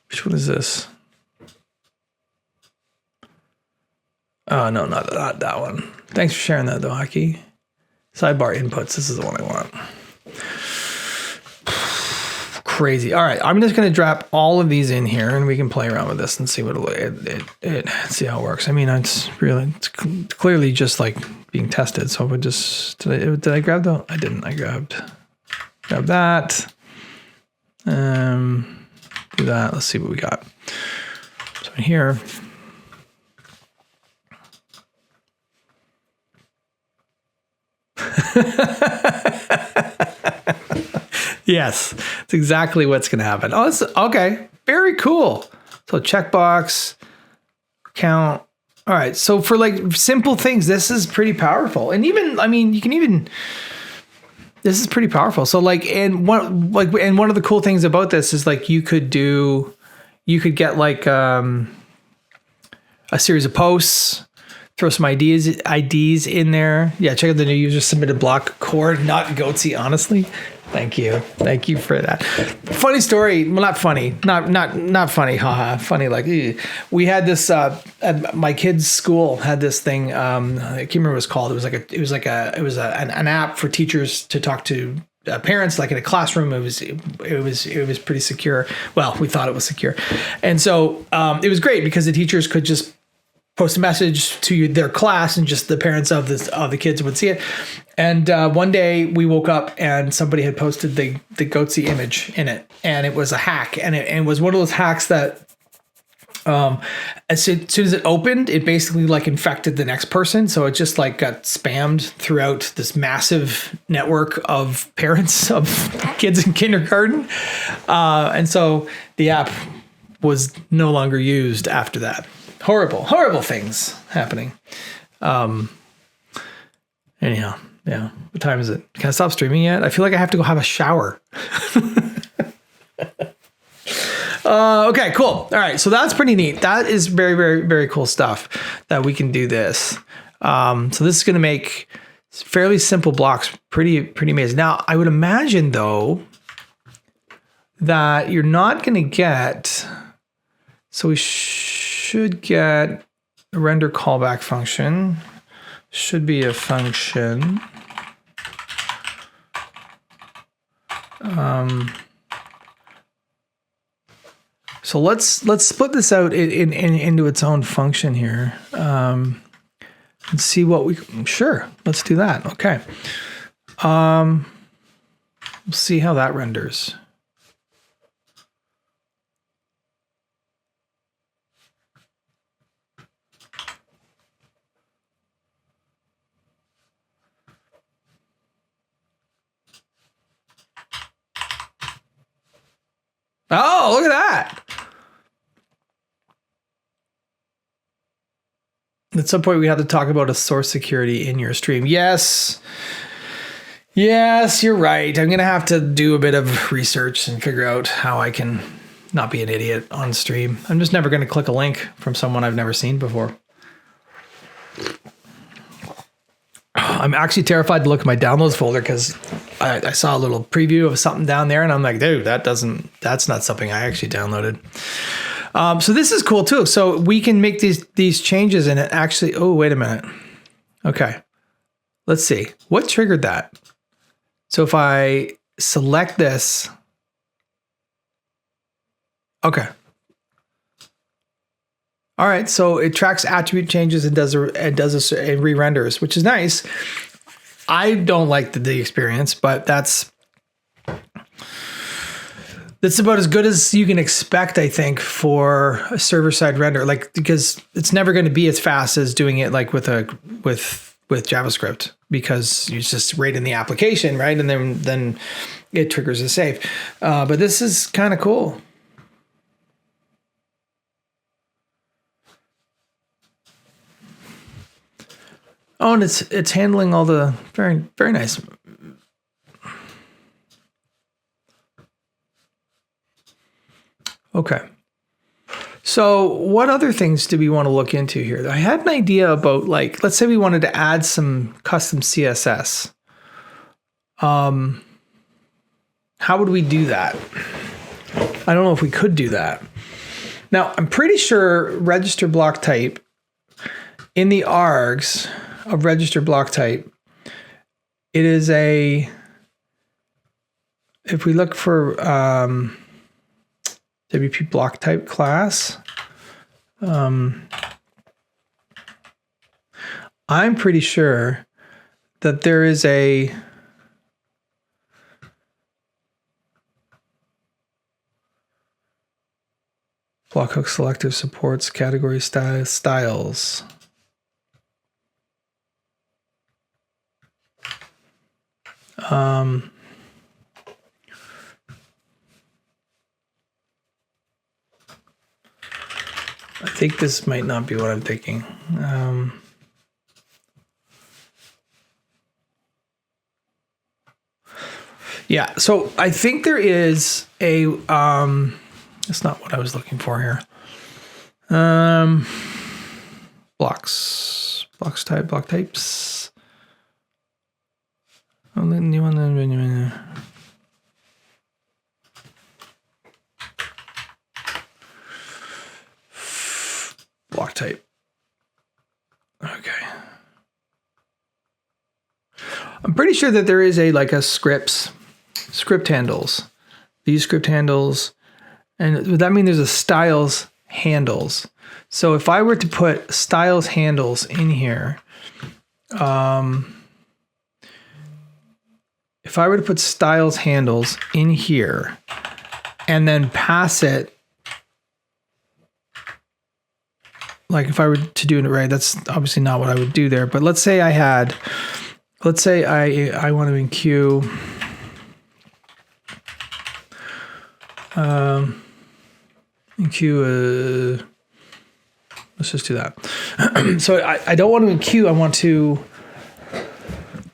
Which one is this? Oh, no, not that one. Thanks for sharing that though, Hockey. Sidebar inputs. This is the one I want. Crazy. All right, I'm just going to drop all of these in here, and we can play around with this and see what see how it works. I mean, it's clearly just like being tested. So we just did I grab the? I didn't. I grab that. Do that. Let's see what we got. So in here. Yes, it's exactly what's going to happen. Oh, it's okay. Very cool. So checkbox, count. All right. So for like simple things, this is pretty powerful. And even, I mean, this is pretty powerful. So like, and one of the cool things about this is like, you could get like a series of posts, throw some IDs in there. Yeah. Check out the new user submitted block core, not Goatsy, honestly. Thank you for that. Funny story. Well, not funny. Not funny. Haha. Funny. Like we had this at my kid's school had this thing. I can't remember what it was called. It was an app for teachers to talk to parents, like in a classroom. It was pretty secure. Well, we thought it was secure, and so it was great because the teachers could just post a message to their class, and just the parents of the kids would see it. And one day we woke up and somebody had posted the Goatsy image in it, and it was a hack, and it was one of those hacks that as soon as it opened, it basically like infected the next person. So it just like got spammed throughout this massive network of parents of kids in kindergarten, and so the app was no longer used after that. Horrible things happening. Anyhow, yeah. What time is it? Can I stop streaming yet? I feel like I have to go have a shower. Okay, cool. All right. So that's pretty neat. That is very, very, very cool stuff that we can do this. So this is going to make fairly simple blocks pretty amazing. Now, I would imagine though, that you're not going to get. So we should get a render callback function. Should be a function. So let's split this out into its own function here, and see what we. Sure, let's do that. Okay. We'll see how that renders. Oh, look at that. At some point, we have to talk about a source security in your stream. Yes. Yes, you're right. I'm going to have to do a bit of research and figure out how I can not be an idiot on stream. I'm just never going to click a link from someone I've never seen before. I'm actually terrified to look at my downloads folder because I saw a little preview of something down there and I'm like, dude, that's not something I actually downloaded. So this is cool too. So we can make these changes and it actually, oh, wait a minute. Okay. Let's see. What triggered that? So if I select this, okay. All right, so it tracks attribute changes and does a re-renders, which is nice. I don't like the experience, but that's about as good as you can expect, I think, for a server-side render. Like, because it's never going to be as fast as doing it like with JavaScript, because you just rate in the application, right, and then it triggers a save. But this is kind of cool. Oh, and it's handling all the very, very nice. Okay. So what other things do we want to look into here? I had an idea about, like, let's say we wanted to add some custom CSS. How would we do that? I don't know if we could do that. Now, I'm pretty sure register block type in the args of register block type, it is a, if we look for WP block type class, I'm pretty sure that there is a block hook selector supports category styles. I think this might not be what I'm thinking. Yeah, so I think there is a, that's not what I was looking for here. Blocks type, block types. Oh, then you want to, block type. Okay. I'm pretty sure that there is a, like, a script handles. These script handles, and would that mean there's a styles handles? So if I were to put styles handles in here, if I were to put styles handles in here and then pass it, like if I were to do it right, that's obviously not what I would do there. But let's say I had, let's say I want to enqueue let's just do that. So I don't want to enqueue. I want to,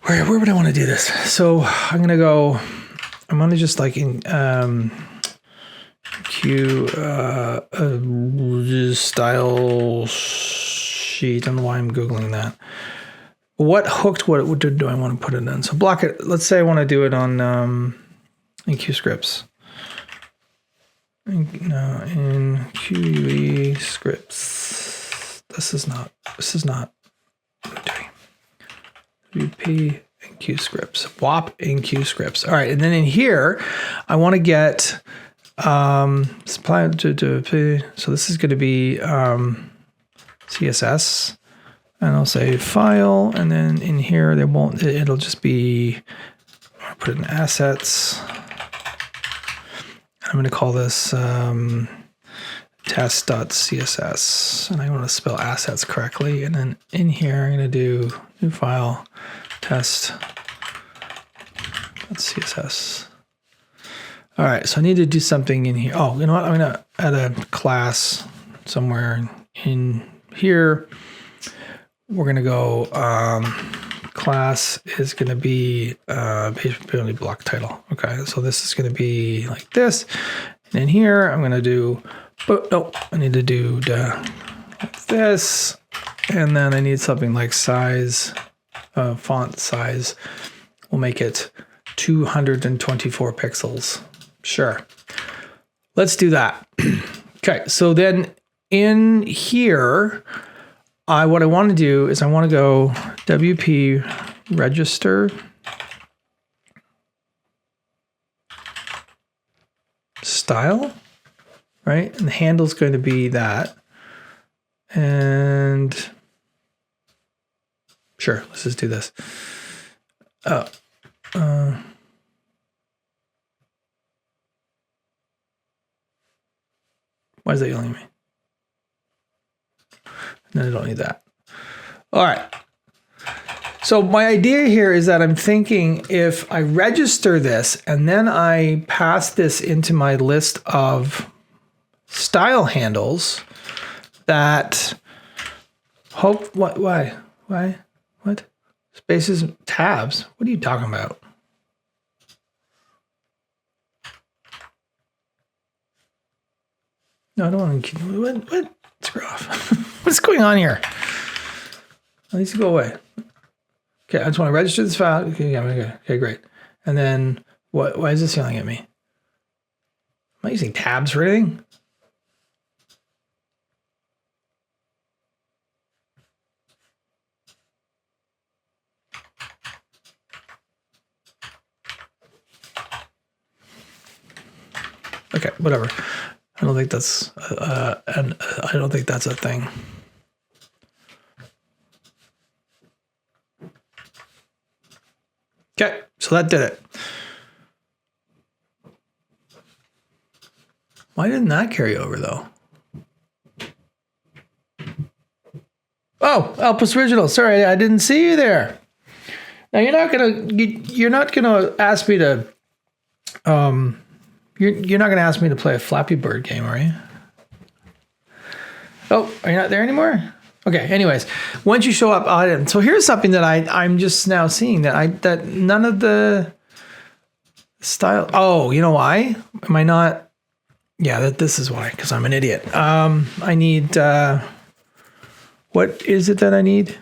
where would I want to do this? So I'm going to go, I'm going to just like queue style sheet. I don't know why I'm Googling that. What hooked, what do I want to put it in? So block it. Let's say I want to do it on enqueue scripts. No, in QUE scripts. This is not what I'm doing. WP and Q scripts. WAP and Q scripts. All right, and then in here, I want to get supply to so this is going to be CSS, and I'll say file, and then in here it'll just be, I'll put it in assets. I'm going to call this test.css, and I want to spell assets correctly. And then in here, I'm going to do new file test.css. All right, so I need to do something in here. Oh, you know what? I'm going to add a class somewhere in here. We're going to go class is going to be page block title. Okay, so this is going to be like this. And in here, I'm going to do, oh, I need to do like this. And then I need something like size, font size. We'll make it 224 pixels. Sure. Let's do that. Okay, so then in here, what I want to do is I want to go WP register style, right? And the handle is going to be that. And sure, let's just do this. Why is that yelling at me? No, I don't need that. All right. So my idea here is that I'm thinking if I register this and then I pass this into my list of style handles, that why? What? Spaces, tabs? What are you talking about? No, I don't want to. What? Screw off. What's going on here? It needs to go away. Okay, I just want to register this file. Okay, great. And then what? Why is this yelling at me? Am I using tabs for anything? Okay, whatever. I don't think that's I don't think that's a thing. Okay, so that did it. Why didn't that carry over though? Oh, Alpus Original. Sorry, I didn't see you there. Now you're not gonna ask me to You're not going to ask me to play a Flappy Bird game, are you? Oh, are you not there anymore? Okay. Anyways, once you show up, so here's something that I'm just now seeing that none of the style. Oh, you know why? Am I not? Yeah, this is why. Because I'm an idiot. I need. What is it that I need?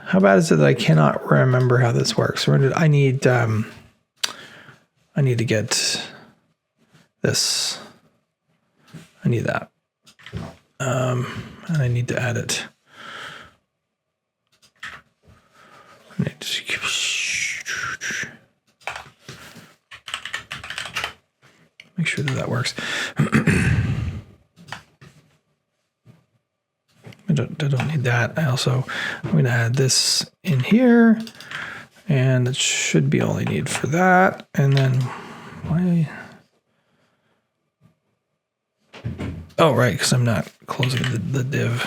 How bad is it that I cannot remember how this works? I need to get this. I need that. And I need to add it. I need to make sure that works. I don't need that. I'm going to add this in here. And it should be all I need for that. And then why? Oh, right, because I'm not closing the div.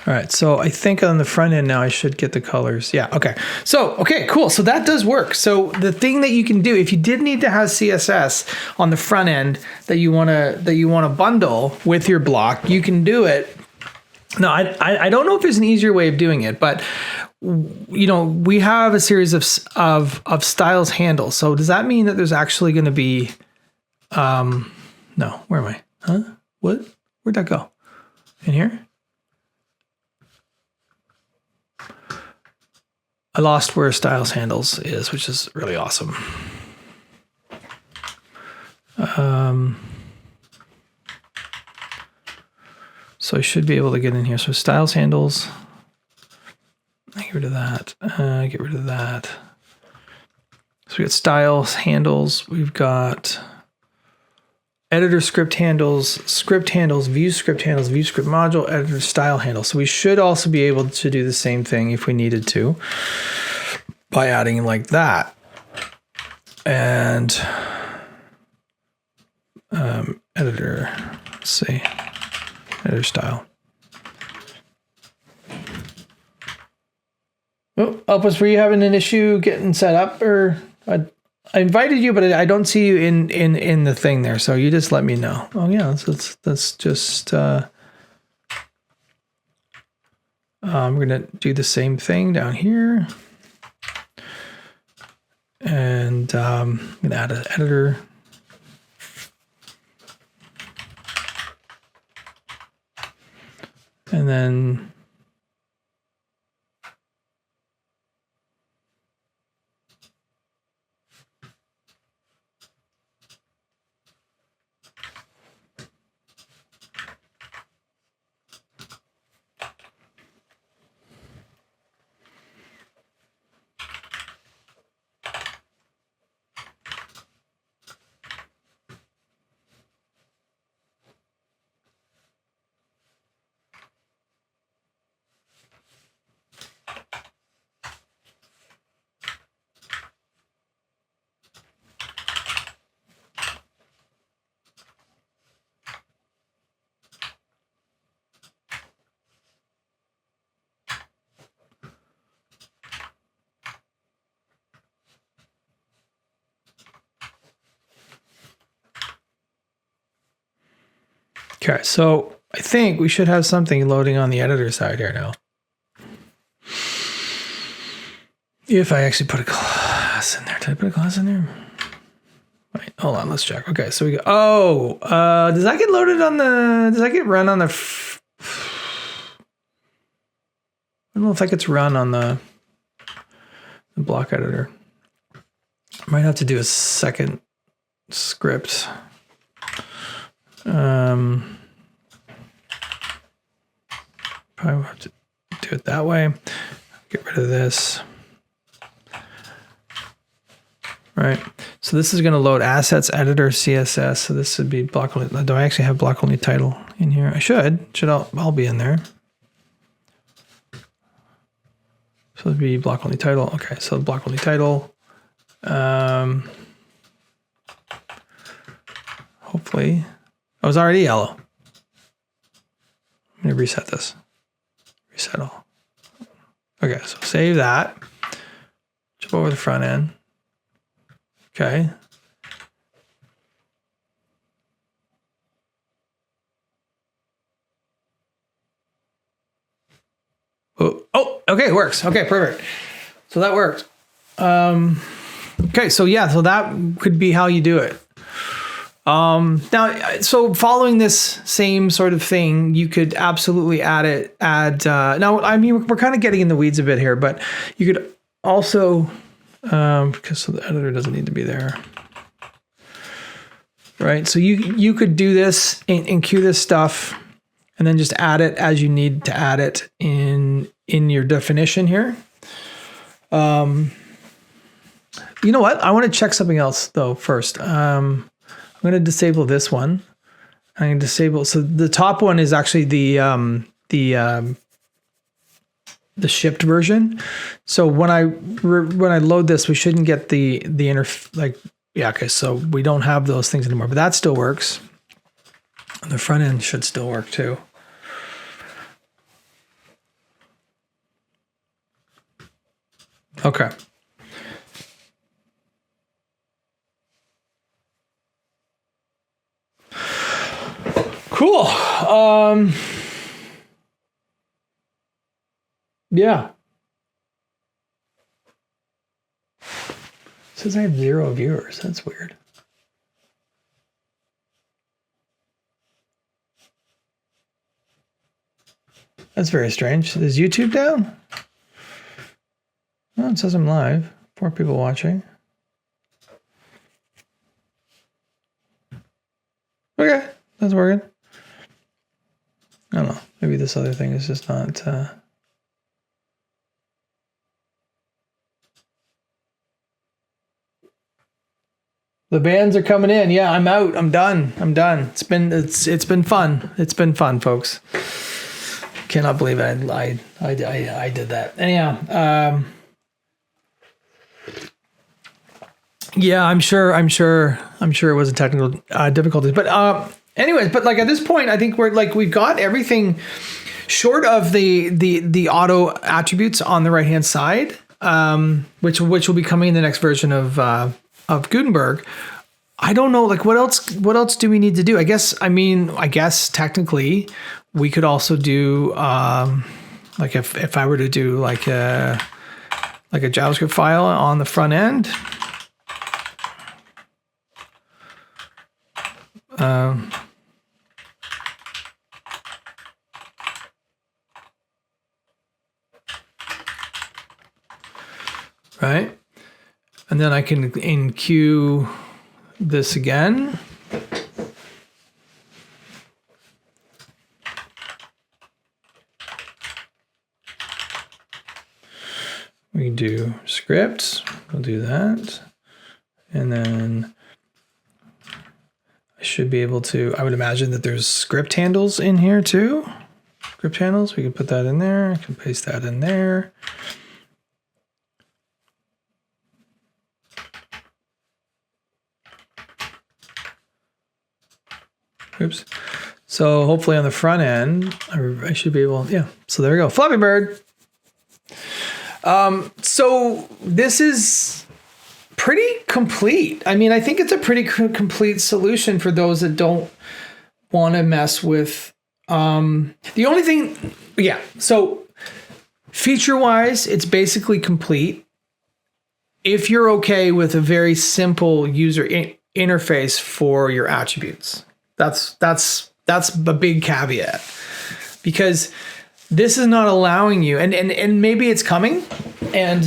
All right, so I think on the front end now I should get the colors. Yeah, okay. So, okay, cool. So that does work. So the thing that you can do, if you did need to have CSS on the front end that you wanna bundle with your block, you can do it. Now, I don't know if there's an easier way of doing it, but we have a series of styles handles. So does that mean that there's actually going to be? No, where am I? Huh? What? Where'd that go? In here? I lost where styles handles is, which is really awesome. So I should be able to get in here. So styles handles, get rid of that, get rid of that. So we got styles handles, we've got editor script handles, view script module, editor style handles. So we should also be able to do the same thing if we needed to by adding like that. And editor, let's see, editor style. Oh, Elpis, were you having an issue getting set up, or I invited you, but I don't see you in the thing there. So you just let me know. Oh yeah, let's just we're gonna do the same thing down here, and I'm gonna add an editor. And then okay, so I think we should have something loading on the editor side here now. If I actually put a class in there. Did I put a class in there? Wait, hold on, let's check. Okay, so we go, oh, does that get loaded on the, does that get run on the, I don't know if that gets run on the block editor. I might have to do a second script. Probably have to do it that way. Get rid of this. Right. So this is going to load assets editor CSS. So this would be block only. Do I actually have block only title in here? I should. Should all be in there. So it'd be block only title. Okay. So block only title. Hopefully. Oh, it's already yellow. Let me reset this. Reset all. Okay. So save that. Jump over the front end. Okay. Oh, okay, it works. Okay, perfect. So that worked. Okay, so yeah, so that could be how you do it. Now, so following this same sort of thing, you could absolutely add, now, I mean, we're kind of getting in the weeds a bit here, but you could also, because so the editor doesn't need to be there. Right, so you could do this and queue this stuff and then just add it as you need to add it in your definition here. You know what? I want to check something else though first. I'm going to disable this one. I'm going to disable. So the top one is actually the shipped version. So when I load this, we shouldn't get the inner, like, yeah, okay, so we don't have those things anymore, but that still works. And the front end should still work too. Okay. Cool. Yeah. It says I have 0 viewers. That's weird. That's very strange. Is YouTube down? Well, says I'm live. 4 people watching. Okay, that's working. I don't know. Maybe this other thing is just not. The bands are coming in. Yeah, I'm out. I'm done. It's been fun. It's been fun, folks. Cannot believe I did that. Anyhow, yeah, I'm sure it was a technical difficulty, but anyways, but like at this point, I think we've got everything short of the auto attributes on the right hand side, which will be coming in the next version of Gutenberg. I don't know, like what else do we need to do? I guess technically we could also do like if I were to do like a JavaScript file on the front end. Right. And then I can enqueue this again. We can do scripts. We'll do that. And then I should be able to, I would imagine that there's script handles in here too. Script handles, we can put that in there. I can paste that in there. Oops. So hopefully on the front end, I should be able, yeah. So there we go, Flappy Bird. So this is pretty complete. I mean, I think it's a pretty complete solution for those that don't want to mess with, the only thing, yeah. So feature-wise, it's basically complete. If you're okay with a very simple user interface for your attributes. That's a big caveat, because this is not allowing you, and maybe it's coming, and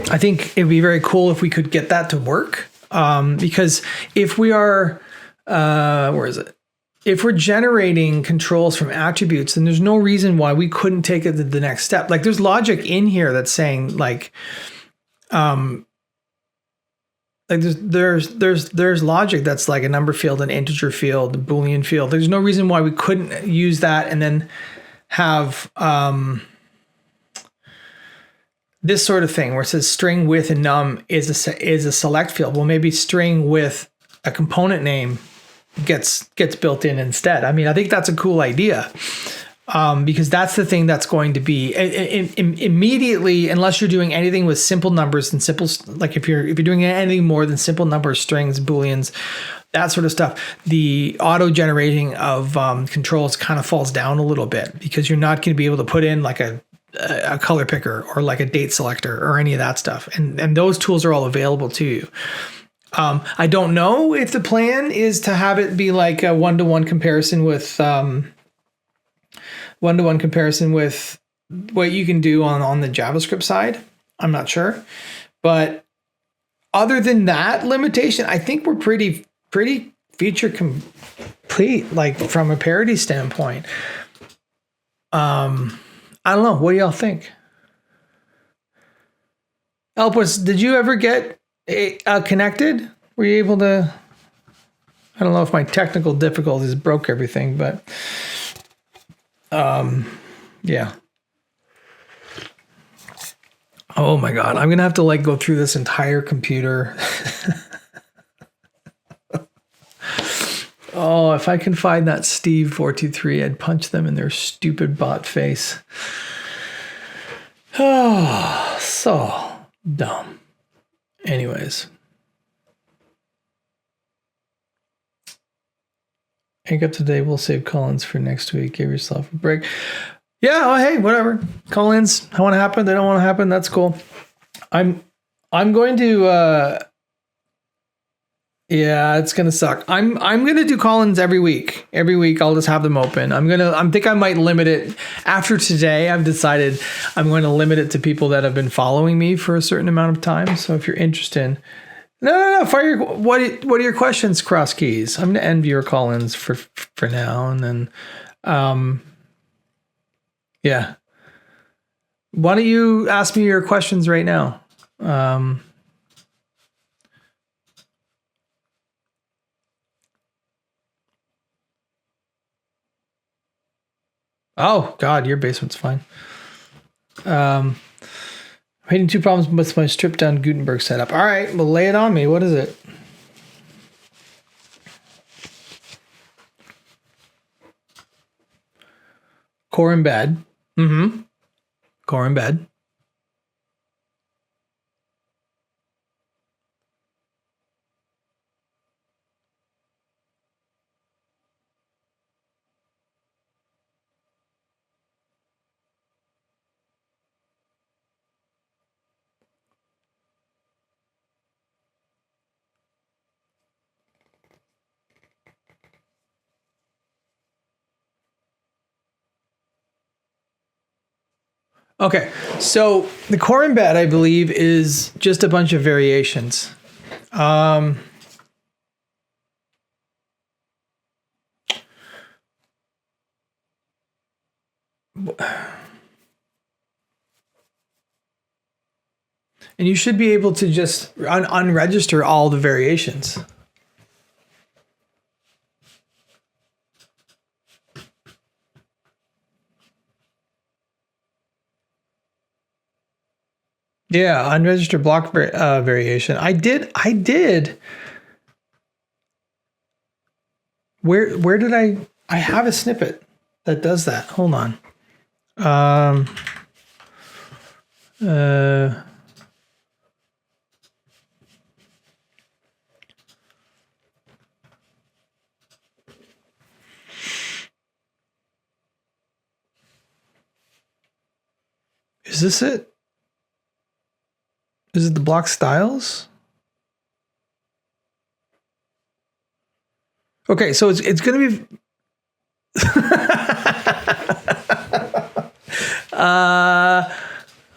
I think it'd be very cool if we could get that to work. Because if we are, where is it? If we're generating controls from attributes, then there's no reason why we couldn't take it to the next step. Like there's logic in here that's saying like, there's logic that's like a number field, an integer field, a Boolean field. There's no reason why we couldn't use that and then have this sort of thing where it says string with and num is a select field. Well, maybe string with a component name gets built in instead. I mean, I think that's a cool idea. Because that's the thing that's going to be immediately, unless you're doing anything with simple numbers and simple, like if you're doing anything more than simple numbers, strings, booleans, that sort of stuff, the auto generating of controls kind of falls down a little bit, because you're not going to be able to put in like a color picker or like a date selector or any of that stuff, and those tools are all available to you. I don't know if the plan is to have it be like a one-to-one comparison with what you can do on the JavaScript side. I'm not sure. But other than that limitation, I think we're pretty feature complete, like from a parity standpoint. I don't know. What do y'all think? Elpis, did you ever get connected? Were you able to? I don't know if my technical difficulties broke everything, but yeah. Oh my God. I'm going to have to like go through this entire computer. Oh, if I can find that Steve423, I'd punch them in their stupid bot face. Oh, so dumb. Anyways. Hang up today. We'll save call-ins for next week. Give yourself a break. Yeah. Oh, hey, whatever. Call-ins. I want to happen. They don't want to happen. That's cool. I'm going to Yeah, it's gonna suck. I'm gonna do call-ins every week. Every week I'll just have them open. I think I might limit it after today. I've decided I'm going to limit it to people that have been following me for a certain amount of time. So if you're interested, no. Fire. What are your questions, Cross Keys? I'm gonna end your call-ins for now, and then, yeah. Why don't you ask me your questions right now? Oh God, your basement's fine. I'm hitting two problems with my stripped down Gutenberg setup. All right, well, lay it on me. What is it? Core embed. Mm-hmm. Core embed. Okay, so the core embed, I believe, is just a bunch of variations. And you should be able to just unregister all the variations. Yeah, unregistered block variation. I did. Where did I have a snippet that does that? Hold on. Is this it? Is it the block styles? Okay, so it's going to be.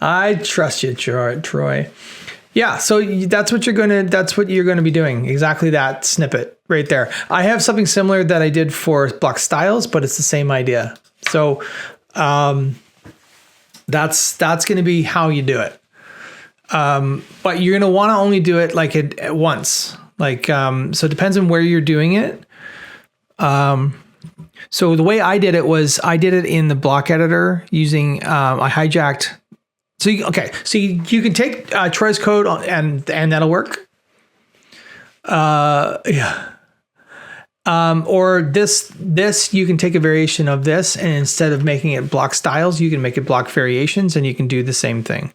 I trust you, Troy. Yeah, so that's what you're gonna be doing. Exactly that snippet right there. I have something similar that I did for block styles, but it's the same idea. So that's gonna be how you do it. But you're gonna want to only do it like at once. Like so it depends on where you're doing it. So the way I did it was I did it in the block editor using I hijacked. So you can take Troy's code and that'll work. Yeah. Or this you can take a variation of this, and instead of making it block styles, you can make it block variations, and you can do the same thing.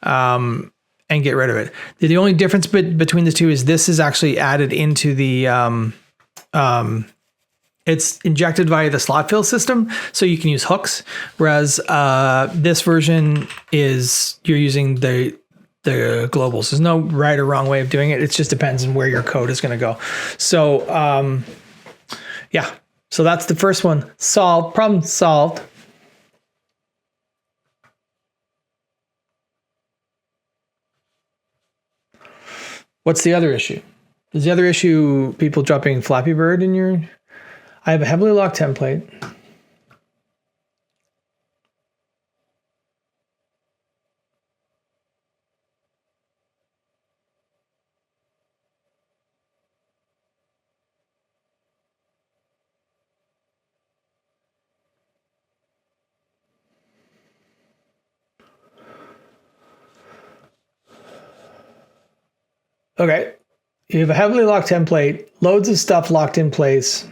And get rid of it. The only difference between the two is this is actually added into the it's injected via the slot fill system, so you can use hooks. Whereas this version is you're using the globals. There's no right or wrong way of doing it. It just depends on where your code is going to go. So yeah, so that's the first one. Problem solved. What's the other issue? Is the other issue people dropping Flappy Bird in your? I have a heavily locked template. Okay, you have a heavily locked template, loads of stuff locked in place,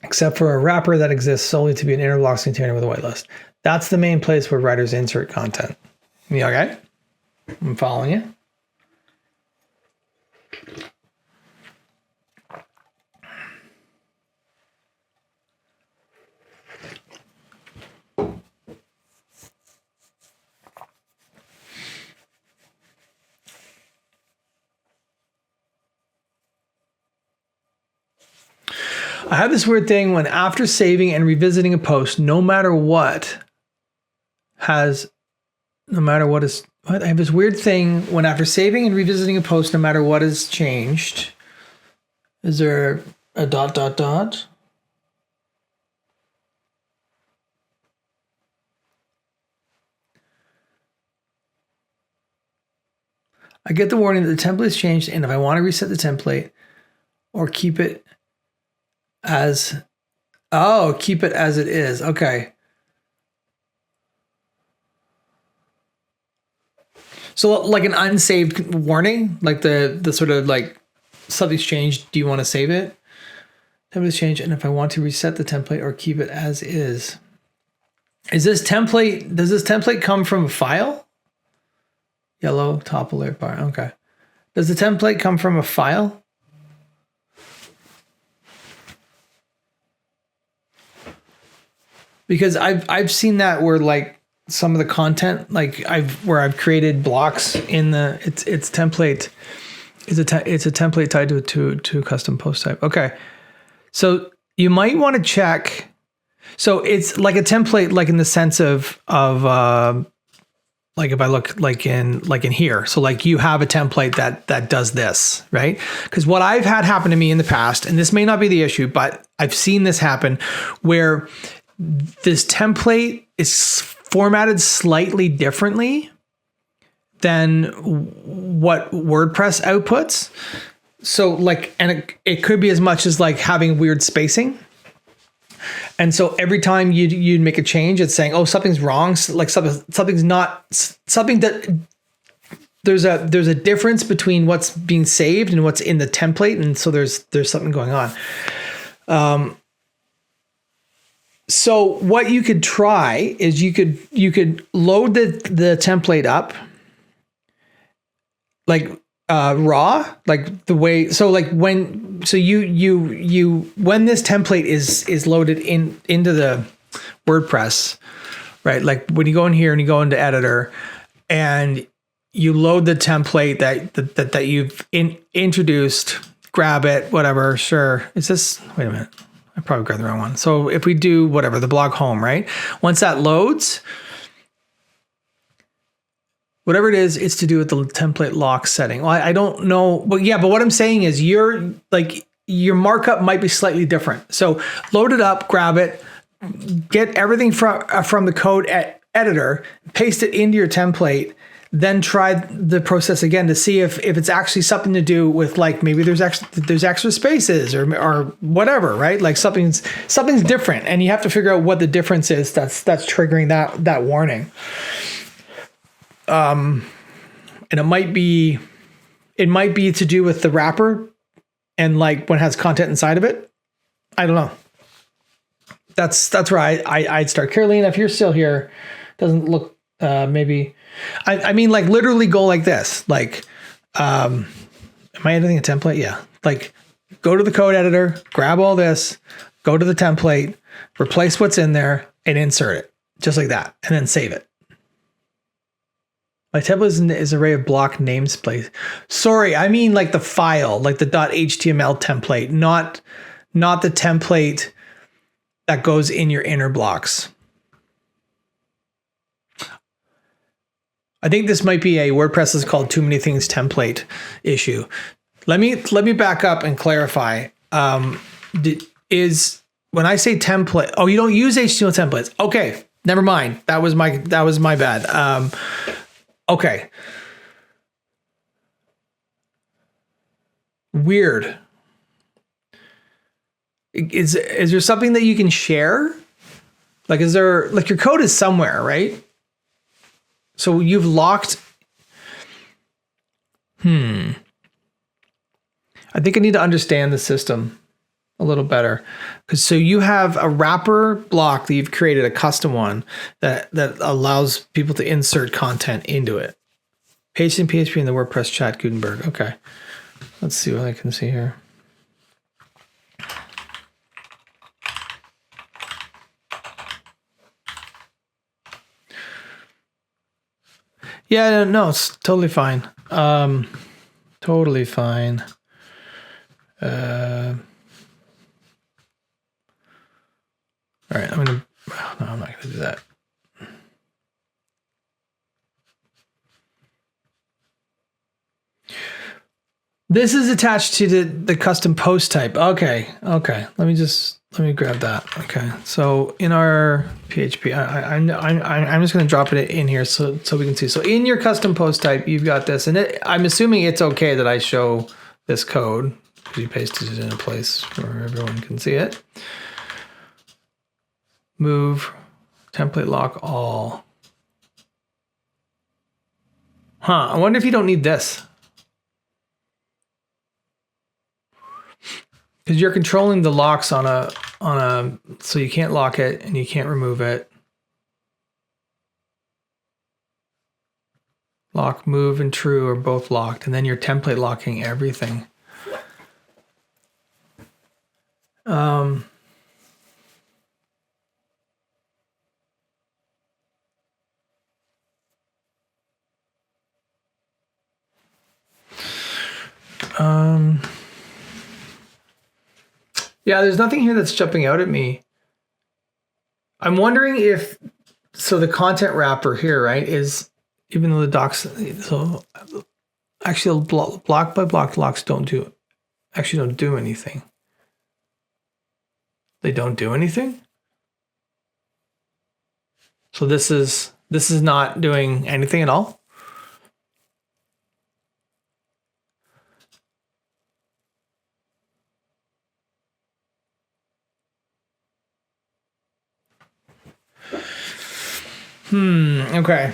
except for a wrapper that exists solely to be an inner blocks container with a whitelist. That's the main place where writers insert content. You okay? I'm following you. I have this weird thing when after saving and revisiting a post, no matter what is, what? I have this weird thing when after saving and revisiting a post, no matter what has changed. Is there a ... I get the warning that the template has changed, and if I want to reset the template or keep it as, keep it as it is. Okay. So like an unsaved warning, like the sort of like something's changed. Do you want to save it? Template's changed, and if I want to reset the template or keep it as is. Does this template come from a file? Yellow top alert bar. Okay. Does the template come from a file? Because I've seen that where like some of the content, like I've created blocks in the it's template. It's a template tied to a custom post type. Okay. So you might want to check. So it's like a template, like in the sense of like if I look like in here, so like you have a template that does this, right? Because what I've had happen to me in the past, and this may not be the issue, but I've seen this happen where this template is formatted slightly differently than what WordPress outputs. So like, and it could be as much as like having weird spacing. And so every time you'd make a change, it's saying, oh, something's wrong. Like something's not something that there's a difference between what's being saved and what's in the template. And so there's something going on. So what you could try is you could load the template up like raw, like the way, so like when this template is loaded into the WordPress, right? Like when you go in here and you go into editor and you load the template that you've introduced, grab it, whatever. Sure. Is this, wait a minute. I probably grabbed the wrong one. So if we do whatever, the blog home, right? Once that loads, whatever it is, it's to do with the template lock setting. Well, I don't know, but yeah, but what I'm saying is your markup might be slightly different. So load it up, grab it, get everything from the code editor, paste it into your template, then try the process again to see if it's actually something to do with like maybe there's extra spaces or whatever, right? Like something's different, and you have to figure out what the difference is that's triggering that warning. And it might be to do with the wrapper and like when it has content inside of it. I don't know. That's where I'd start. Carolina, if you're still here, doesn't look maybe. I mean, like literally go like this. Like, am I editing a template? Yeah. Like, go to the code editor, grab all this, go to the template, replace what's in there, and insert it just like that, and then save it. My template is an array of block namespace. Sorry, I mean like the file, like the .html template, not the template that goes in your inner blocks. I think this might be a WordPress is called too many things template issue. Let me back up and clarify. Is when I say template, oh, you don't use HTML templates. Okay, never mind. That was my bad. Okay. Weird. Is there something that you can share? Like, is there, like your code is somewhere, right? So you've locked. I think I need to understand the system a little better. So you have a wrapper block that you've created, a custom one that allows people to insert content into it. Pasting PHP in the WordPress chat, Gutenberg. Okay. Let's see what I can see here. Yeah, no, it's totally fine. Totally fine. All right, no, I'm not gonna do that. This is attached to the custom post type. Okay. Let me grab that. Okay. So in our PHP, I'm just going to drop it in here so we can see. So in your custom post type, you've got this, and I'm assuming it's okay that I show this code because you pasted it in a place where everyone can see it. Move, template lock all. Huh. I wonder if you don't need this. Because you're controlling the locks on a, so you can't lock it and you can't remove it. Lock, move, and true are both locked, and then you're template locking everything. Yeah, there's nothing here that's jumping out at me. I'm wondering if, so the content wrapper here, right, is, even though the docs, so actually block by block locks don't do anything. They don't do anything? So this is not doing anything at all? Okay.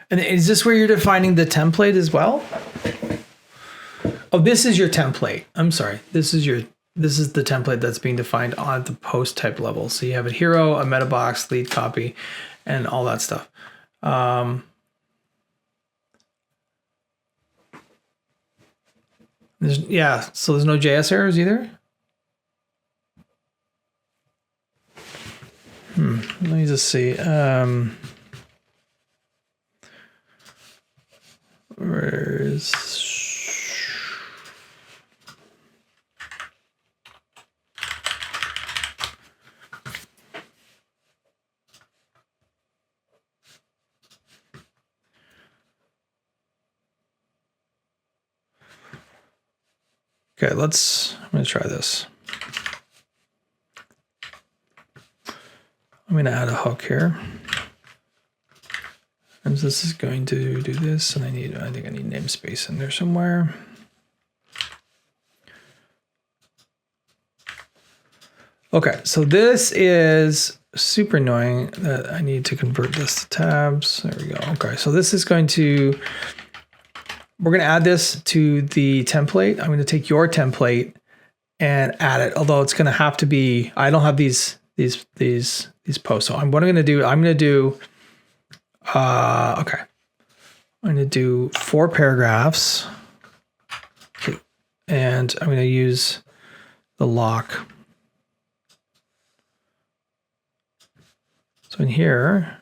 And is this where you're defining the template as well? Oh, this is your template. I'm sorry. This is the template that's being defined on the post type level. So you have a hero, a meta box, lead copy, and all that stuff. So there's no JS errors either. Let me just see. Where's okay, I'm gonna try this. I'm gonna add a hook here. And this is going to do this, and I think I need namespace in there somewhere. Okay, so this is super annoying that I need to convert this to tabs. There we go. Okay, so this is going to, we're going to add this to the template. I'm going to take your template and add it, although it's going to have to be, I don't have these posts. So what I'm going to do, I'm going to do 4 paragraphs. Okay. And I'm going to use the lock. So in here,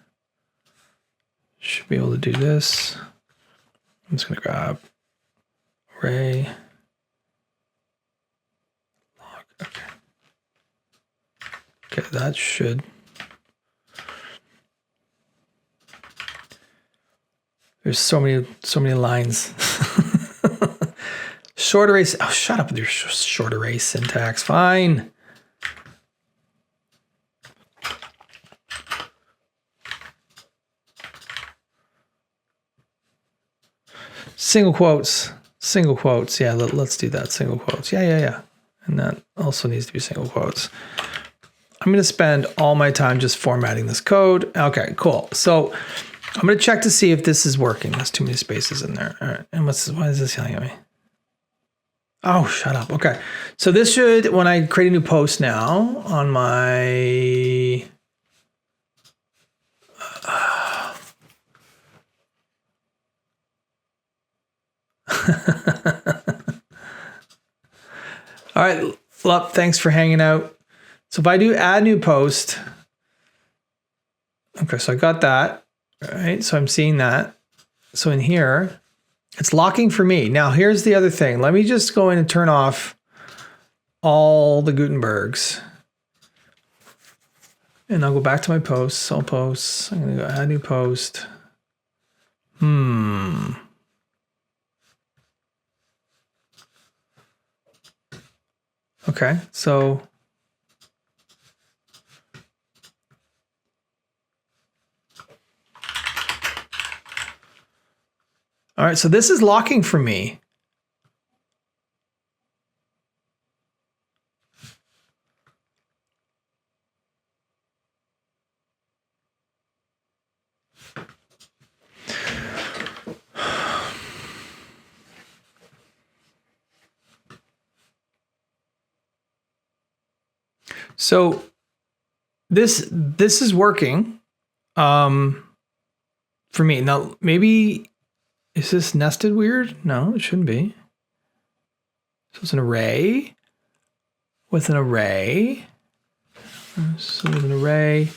should be able to do this. I'm just going to grab array lock. Okay. Okay, that should. There's so many lines. Short array. Oh, shut up with your short array syntax. Fine. Single quotes. Yeah, let's do that. Single quotes. Yeah. And that also needs to be single quotes. I'm going to spend all my time just formatting this code. Okay, cool. So I'm going to check to see if this is working. There's too many spaces in there. All right. And why is this yelling at me? Oh, shut up. Okay. So this should, when I create a new post now on my, all right, Lup, thanks for hanging out. So if I do add new post, okay, so I got that, all right? So I'm seeing that. So in here, It's locking for me. Now, here's the other thing. Let me just go in and turn off all the Gutenbergs. And I'll go back to my posts, all posts. I'm going to go add new post. Okay, so all right, so this is locking for me. So this is working for me. Now, maybe is this nested weird? No, it shouldn't be. So it's an array with an array. So with an array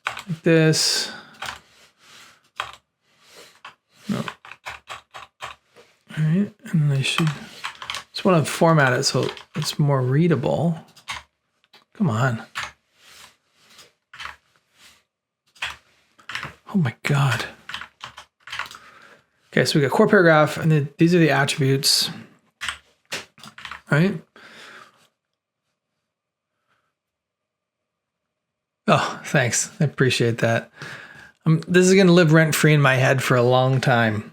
like this. No. All right, and I should just want to format it so it's more readable. Come on. Oh my God. Okay, so we got core paragraph, and then these are the attributes, right? Oh, thanks. I appreciate that. This is going to live rent free in my head for a long time.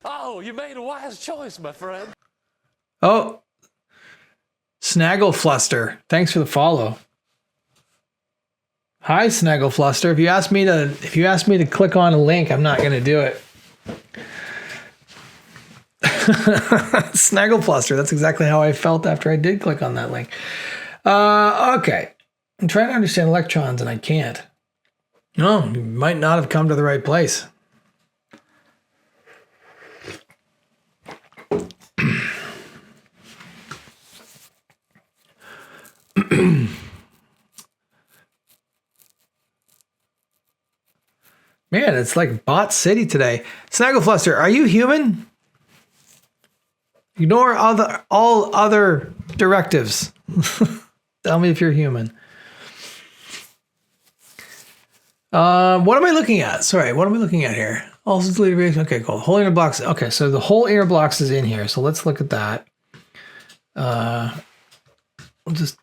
Oh, you made a wise choice, my friend. Oh, Snagglefluster. Thanks for the follow. Hi, Snagglefluster. If you ask me to click on a link, I'm not going to do it. Snagglefluster. That's exactly how I felt after I did click on that link. Okay. I'm trying to understand electrons and I can't. No, you might not have come to the right place. Man, it's like bot city today. Snagglefluster, are you human? Ignore all other directives. Tell me if you're human. What am I looking at? Sorry, what am I looking at here? Also deleted. Okay, cool. Whole inner blocks. Okay, so the whole inner blocks is in here. So let's look at that. We'll just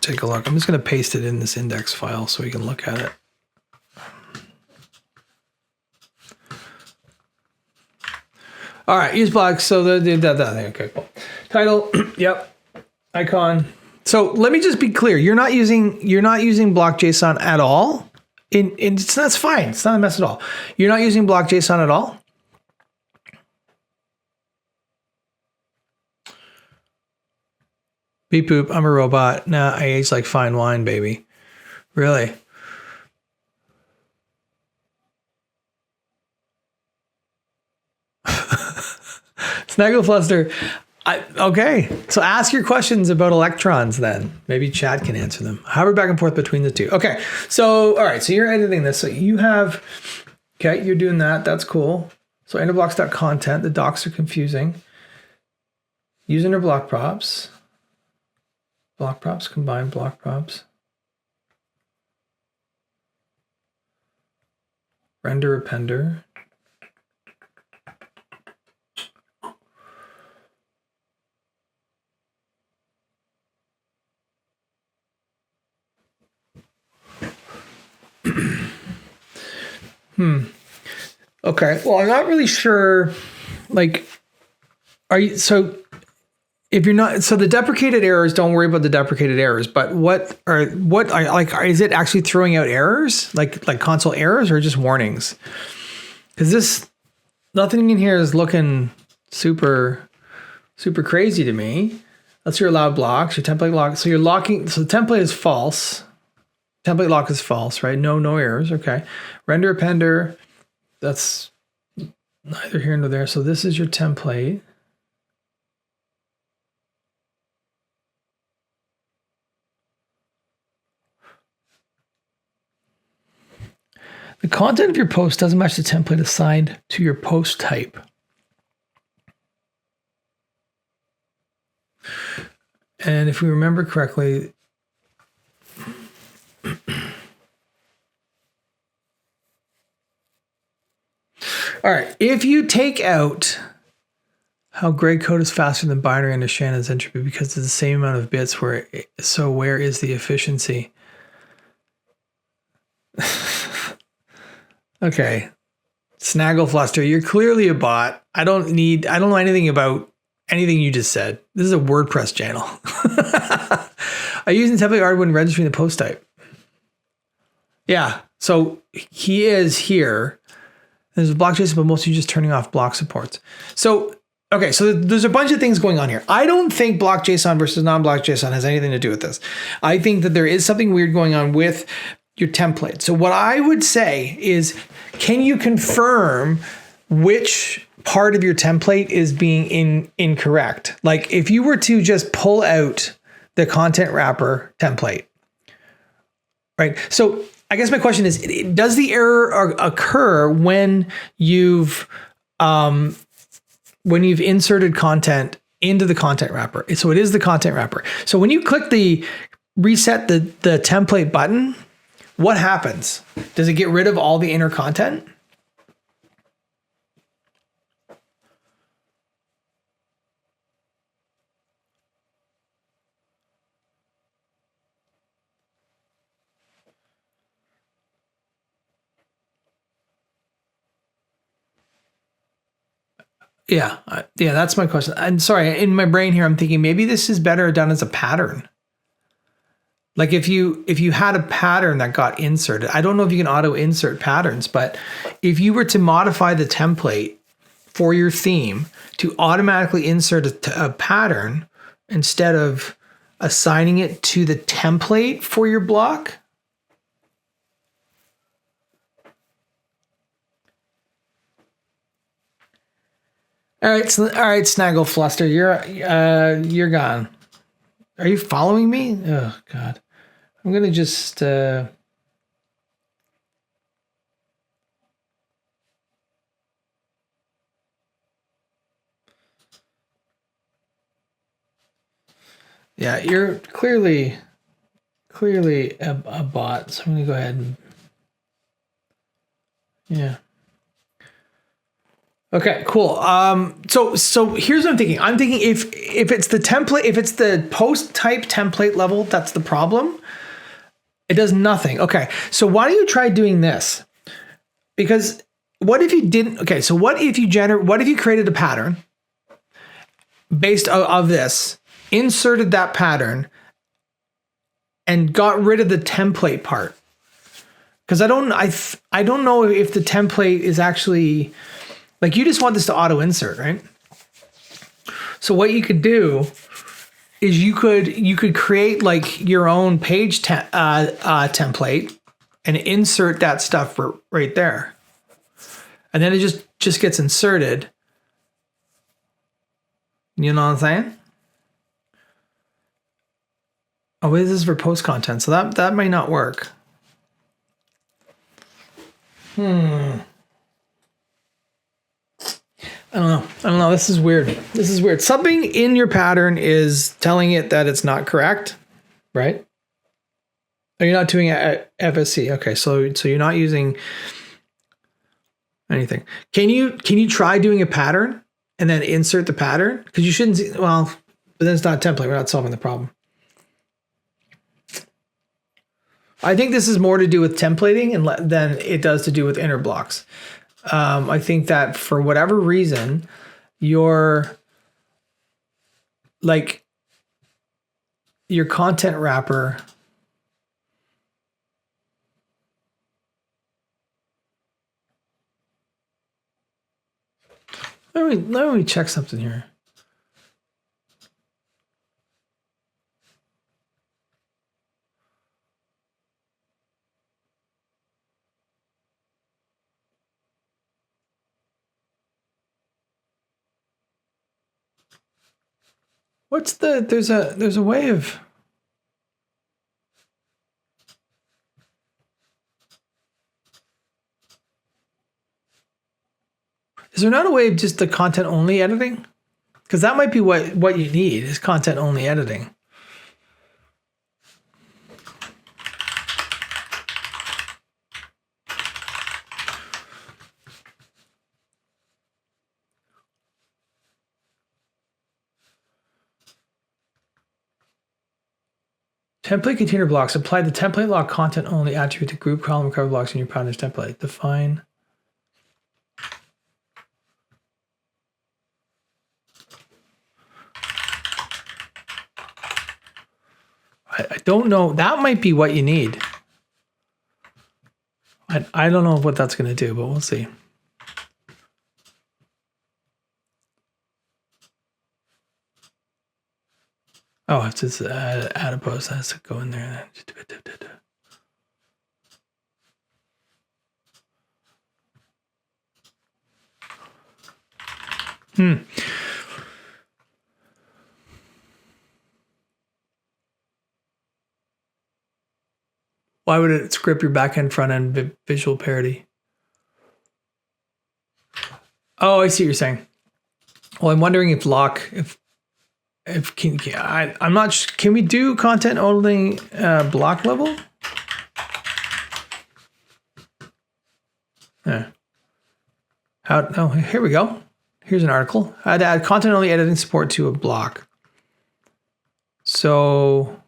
take a look. I'm just going to paste it in this index file so we can look at it. All right, use blocks. So okay, cool. Title, yep. Icon. So let me just be clear. You're not using block JSON at all. That's fine. It's not a mess at all. You're not using block JSON at all. Beep boop. I'm a robot. Nah, I age like fine wine, baby. Really? Snagglefluster. Okay, so ask your questions about electrons then. Maybe Chad can answer them. Hover back and forth between the two. Okay, so all right, so you're editing this. So you have, okay, you're doing that. That's cool. So innerblocks.content, the docs are confusing. Use inner block props. Block props, combine block props. Render appender. Okay. Well, I'm not really sure. Like, are you? So, if you're not, so the deprecated errors, don't worry about the deprecated errors. But is it actually throwing out errors, like console errors, or just warnings? Because nothing in here is looking super crazy to me. That's your allowed blocks, your template lock. So you're locking. So the template is false. Template lock is false, right? No errors. Okay. Render appender. That's neither here nor there. So this is your template. The content of your post doesn't match the template assigned to your post type. And if we remember correctly, all right, if you take out how gray code is faster than binary under Shannon's entropy because it's the same amount of bits, so where is the efficiency? Okay. Snagglefluster, you're clearly a bot. I don't know anything about anything you just said. This is a WordPress channel. I use the template art when registering the post type. Yeah, so he is here. There's a block JSON, but mostly just turning off block supports. So, okay, so there's a bunch of things going on here. I don't think block JSON versus non-block JSON has anything to do with this. I think that there is something weird going on with your template. So what I would say is, can you confirm which part of your template is being incorrect? Like if you were to just pull out the content wrapper template, right? So I guess my question is, does the error occur when you've inserted content into the content wrapper? So it is the content wrapper. So when you click the reset the template button, what happens? Does it get rid of all the inner content? Yeah, that's my question. I'm sorry, in my brain here, I'm thinking maybe this is better done as a pattern. Like if you had a pattern that got inserted, I don't know if you can auto insert patterns, but if you were to modify the template for your theme to automatically insert a pattern instead of assigning it to the template for your block. All right, Snagglefluster, you're gone. Are you following me? Oh God, I'm gonna just. Yeah, you're clearly a bot. So I'm gonna go ahead and. Yeah. Okay, cool. So here's what I'm thinking. I'm thinking if it's the template, if it's the post type template level, that's the problem. It does nothing. Okay, so why don't you try doing this? Because what if you didn't? Okay, so what if you created a pattern based of this, inserted that pattern, and got rid of the template part? Because I don't know if the template is actually. Like you just want this to auto insert, right? So what you could do is you could create like your own page template and insert that stuff right there, and then it just gets inserted. You know what I'm saying? Oh wait, this is for post content, so that might not work. I don't know. This is weird. Something in your pattern is telling it that it's not correct, right? Are you not doing it at FSC? Okay, so you're not using anything. Can you try doing a pattern and then insert the pattern? Because you shouldn't. Well, but then it's not a template. We're not solving the problem. I think this is more to do with templating than it does to do with inner blocks. I think that for whatever reason, your content wrapper let me check something here. There's a way of. Is there not a way of just the content only editing? Because that might be what you need is content only editing. Template container blocks. Apply the template lock content only attribute to group, column, and cover blocks in your pattern template. Define. I don't know. That might be what you need. I don't know what that's going to do, but we'll see. Oh, it's just add a post that has to go in there. Why would it script your backend, front end, visual parity? Oh, I see what you're saying. Well, I'm wondering if I'm not. Can we do content only block level? Yeah. Oh, here we go. Here's an article. How to add content only editing support to a block. So,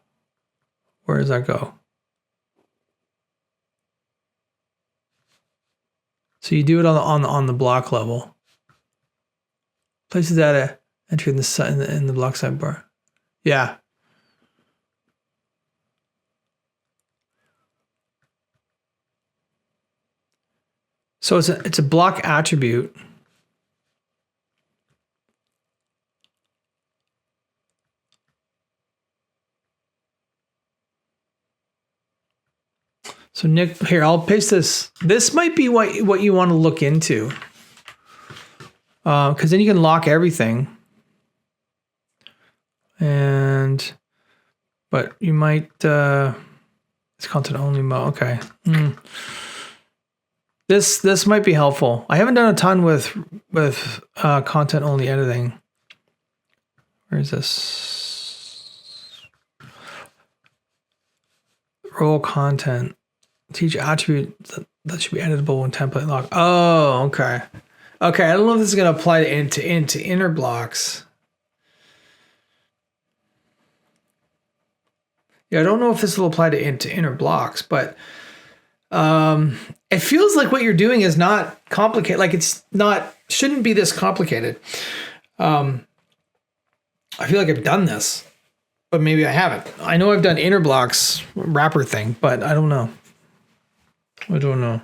where does that go? So you do it on the block level. Places data enter in the block sidebar. Yeah. So it's a block attribute. So Nick, here, I'll paste this. This might be what you want to look into. Because then you can lock everything. But you might, it's content only mode, okay. This might be helpful. I haven't done a ton with content only editing. Where is this? Role content. Teach attribute that should be editable when template lock. Oh, okay. Okay, I don't know if this is going to apply to inner blocks. Yeah, I don't know if this will apply to inner blocks, but it feels like what you're doing is not complicated. Like shouldn't be this complicated. I feel like I've done this, but maybe I haven't. I know I've done inner blocks wrapper thing, but I don't know. I don't know.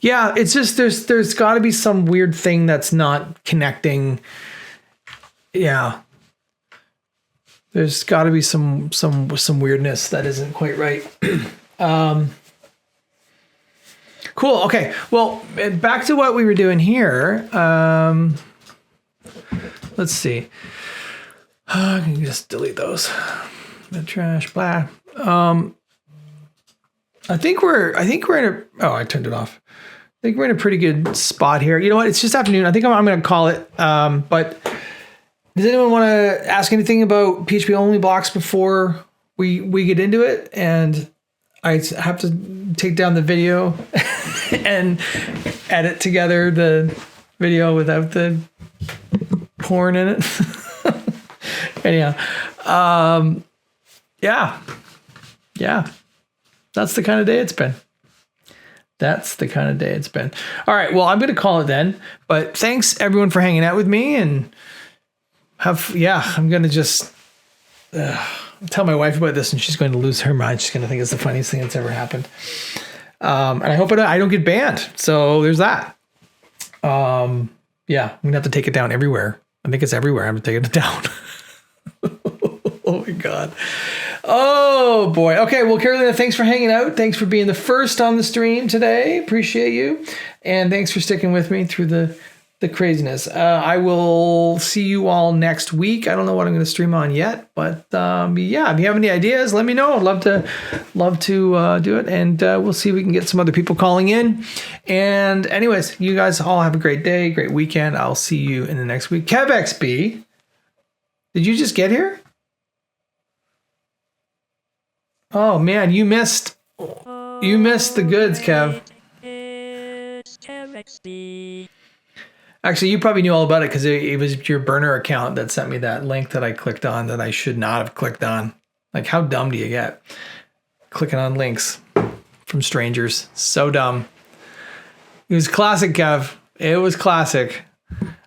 Yeah, it's just there's got to be some weird thing that's not connecting. Yeah, there's got to be some weirdness that isn't quite right. Cool. Okay. Well, back to what we were doing here. Let's see. I can just delete those. The trash. Blah. I think we're in a. Oh, I turned it off. I think we're in a pretty good spot here. You know what? It's just afternoon. I think I'm going to call it. But does anyone want to ask anything about PHP only blocks before we get into it? And I have to take down the video and edit together the video without the porn in it. Anyhow, yeah. That's the kind of day it's been. All right. Well, I'm going to call it then. But thanks everyone for hanging out with me and I'm going to just tell my wife about this and she's going to lose her mind. She's going to think it's the funniest thing that's ever happened. And I hope I don't get banned. So there's that. Yeah, I'm going to have to take it down everywhere. I think it's everywhere. I'm taking it down. Oh my God. Oh boy. Okay. Well, Carolina, thanks for hanging out. Thanks for being the first on the stream today. Appreciate you. And thanks for sticking with me through the craziness. I will see you all next week. I don't know what I'm going to stream on yet, but yeah, if you have any ideas, let me know. I'd love to do it, and we'll see if we can get some other people calling in. And anyways, you guys all have a great day, great weekend. I'll see you in the next week. KevXB, did you just get here? Oh man, you missed the goods, Kev. It's KevXB. Actually, you probably knew all about it because it was your burner account that sent me that link that I clicked on that I should not have clicked on. Like, how dumb do you get? Clicking on links from strangers. So dumb. It was classic, Kev. It was classic.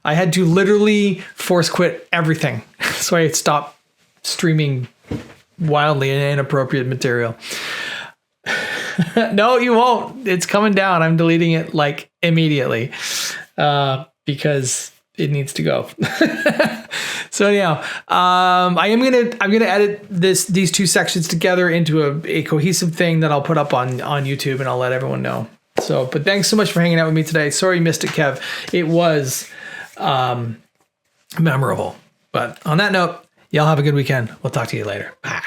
I had to literally force quit everything. So I stopped streaming wildly inappropriate material. No, you won't. It's coming down. I'm deleting it like immediately. Because it needs to go. So anyhow, I'm gonna edit these two sections together into a cohesive thing that I'll put up on YouTube, and I'll let everyone know. So, but thanks so much for hanging out with me today. Sorry you missed it, Kev. It was memorable. But on that note, y'all have a good weekend. We'll talk to you later. Bye.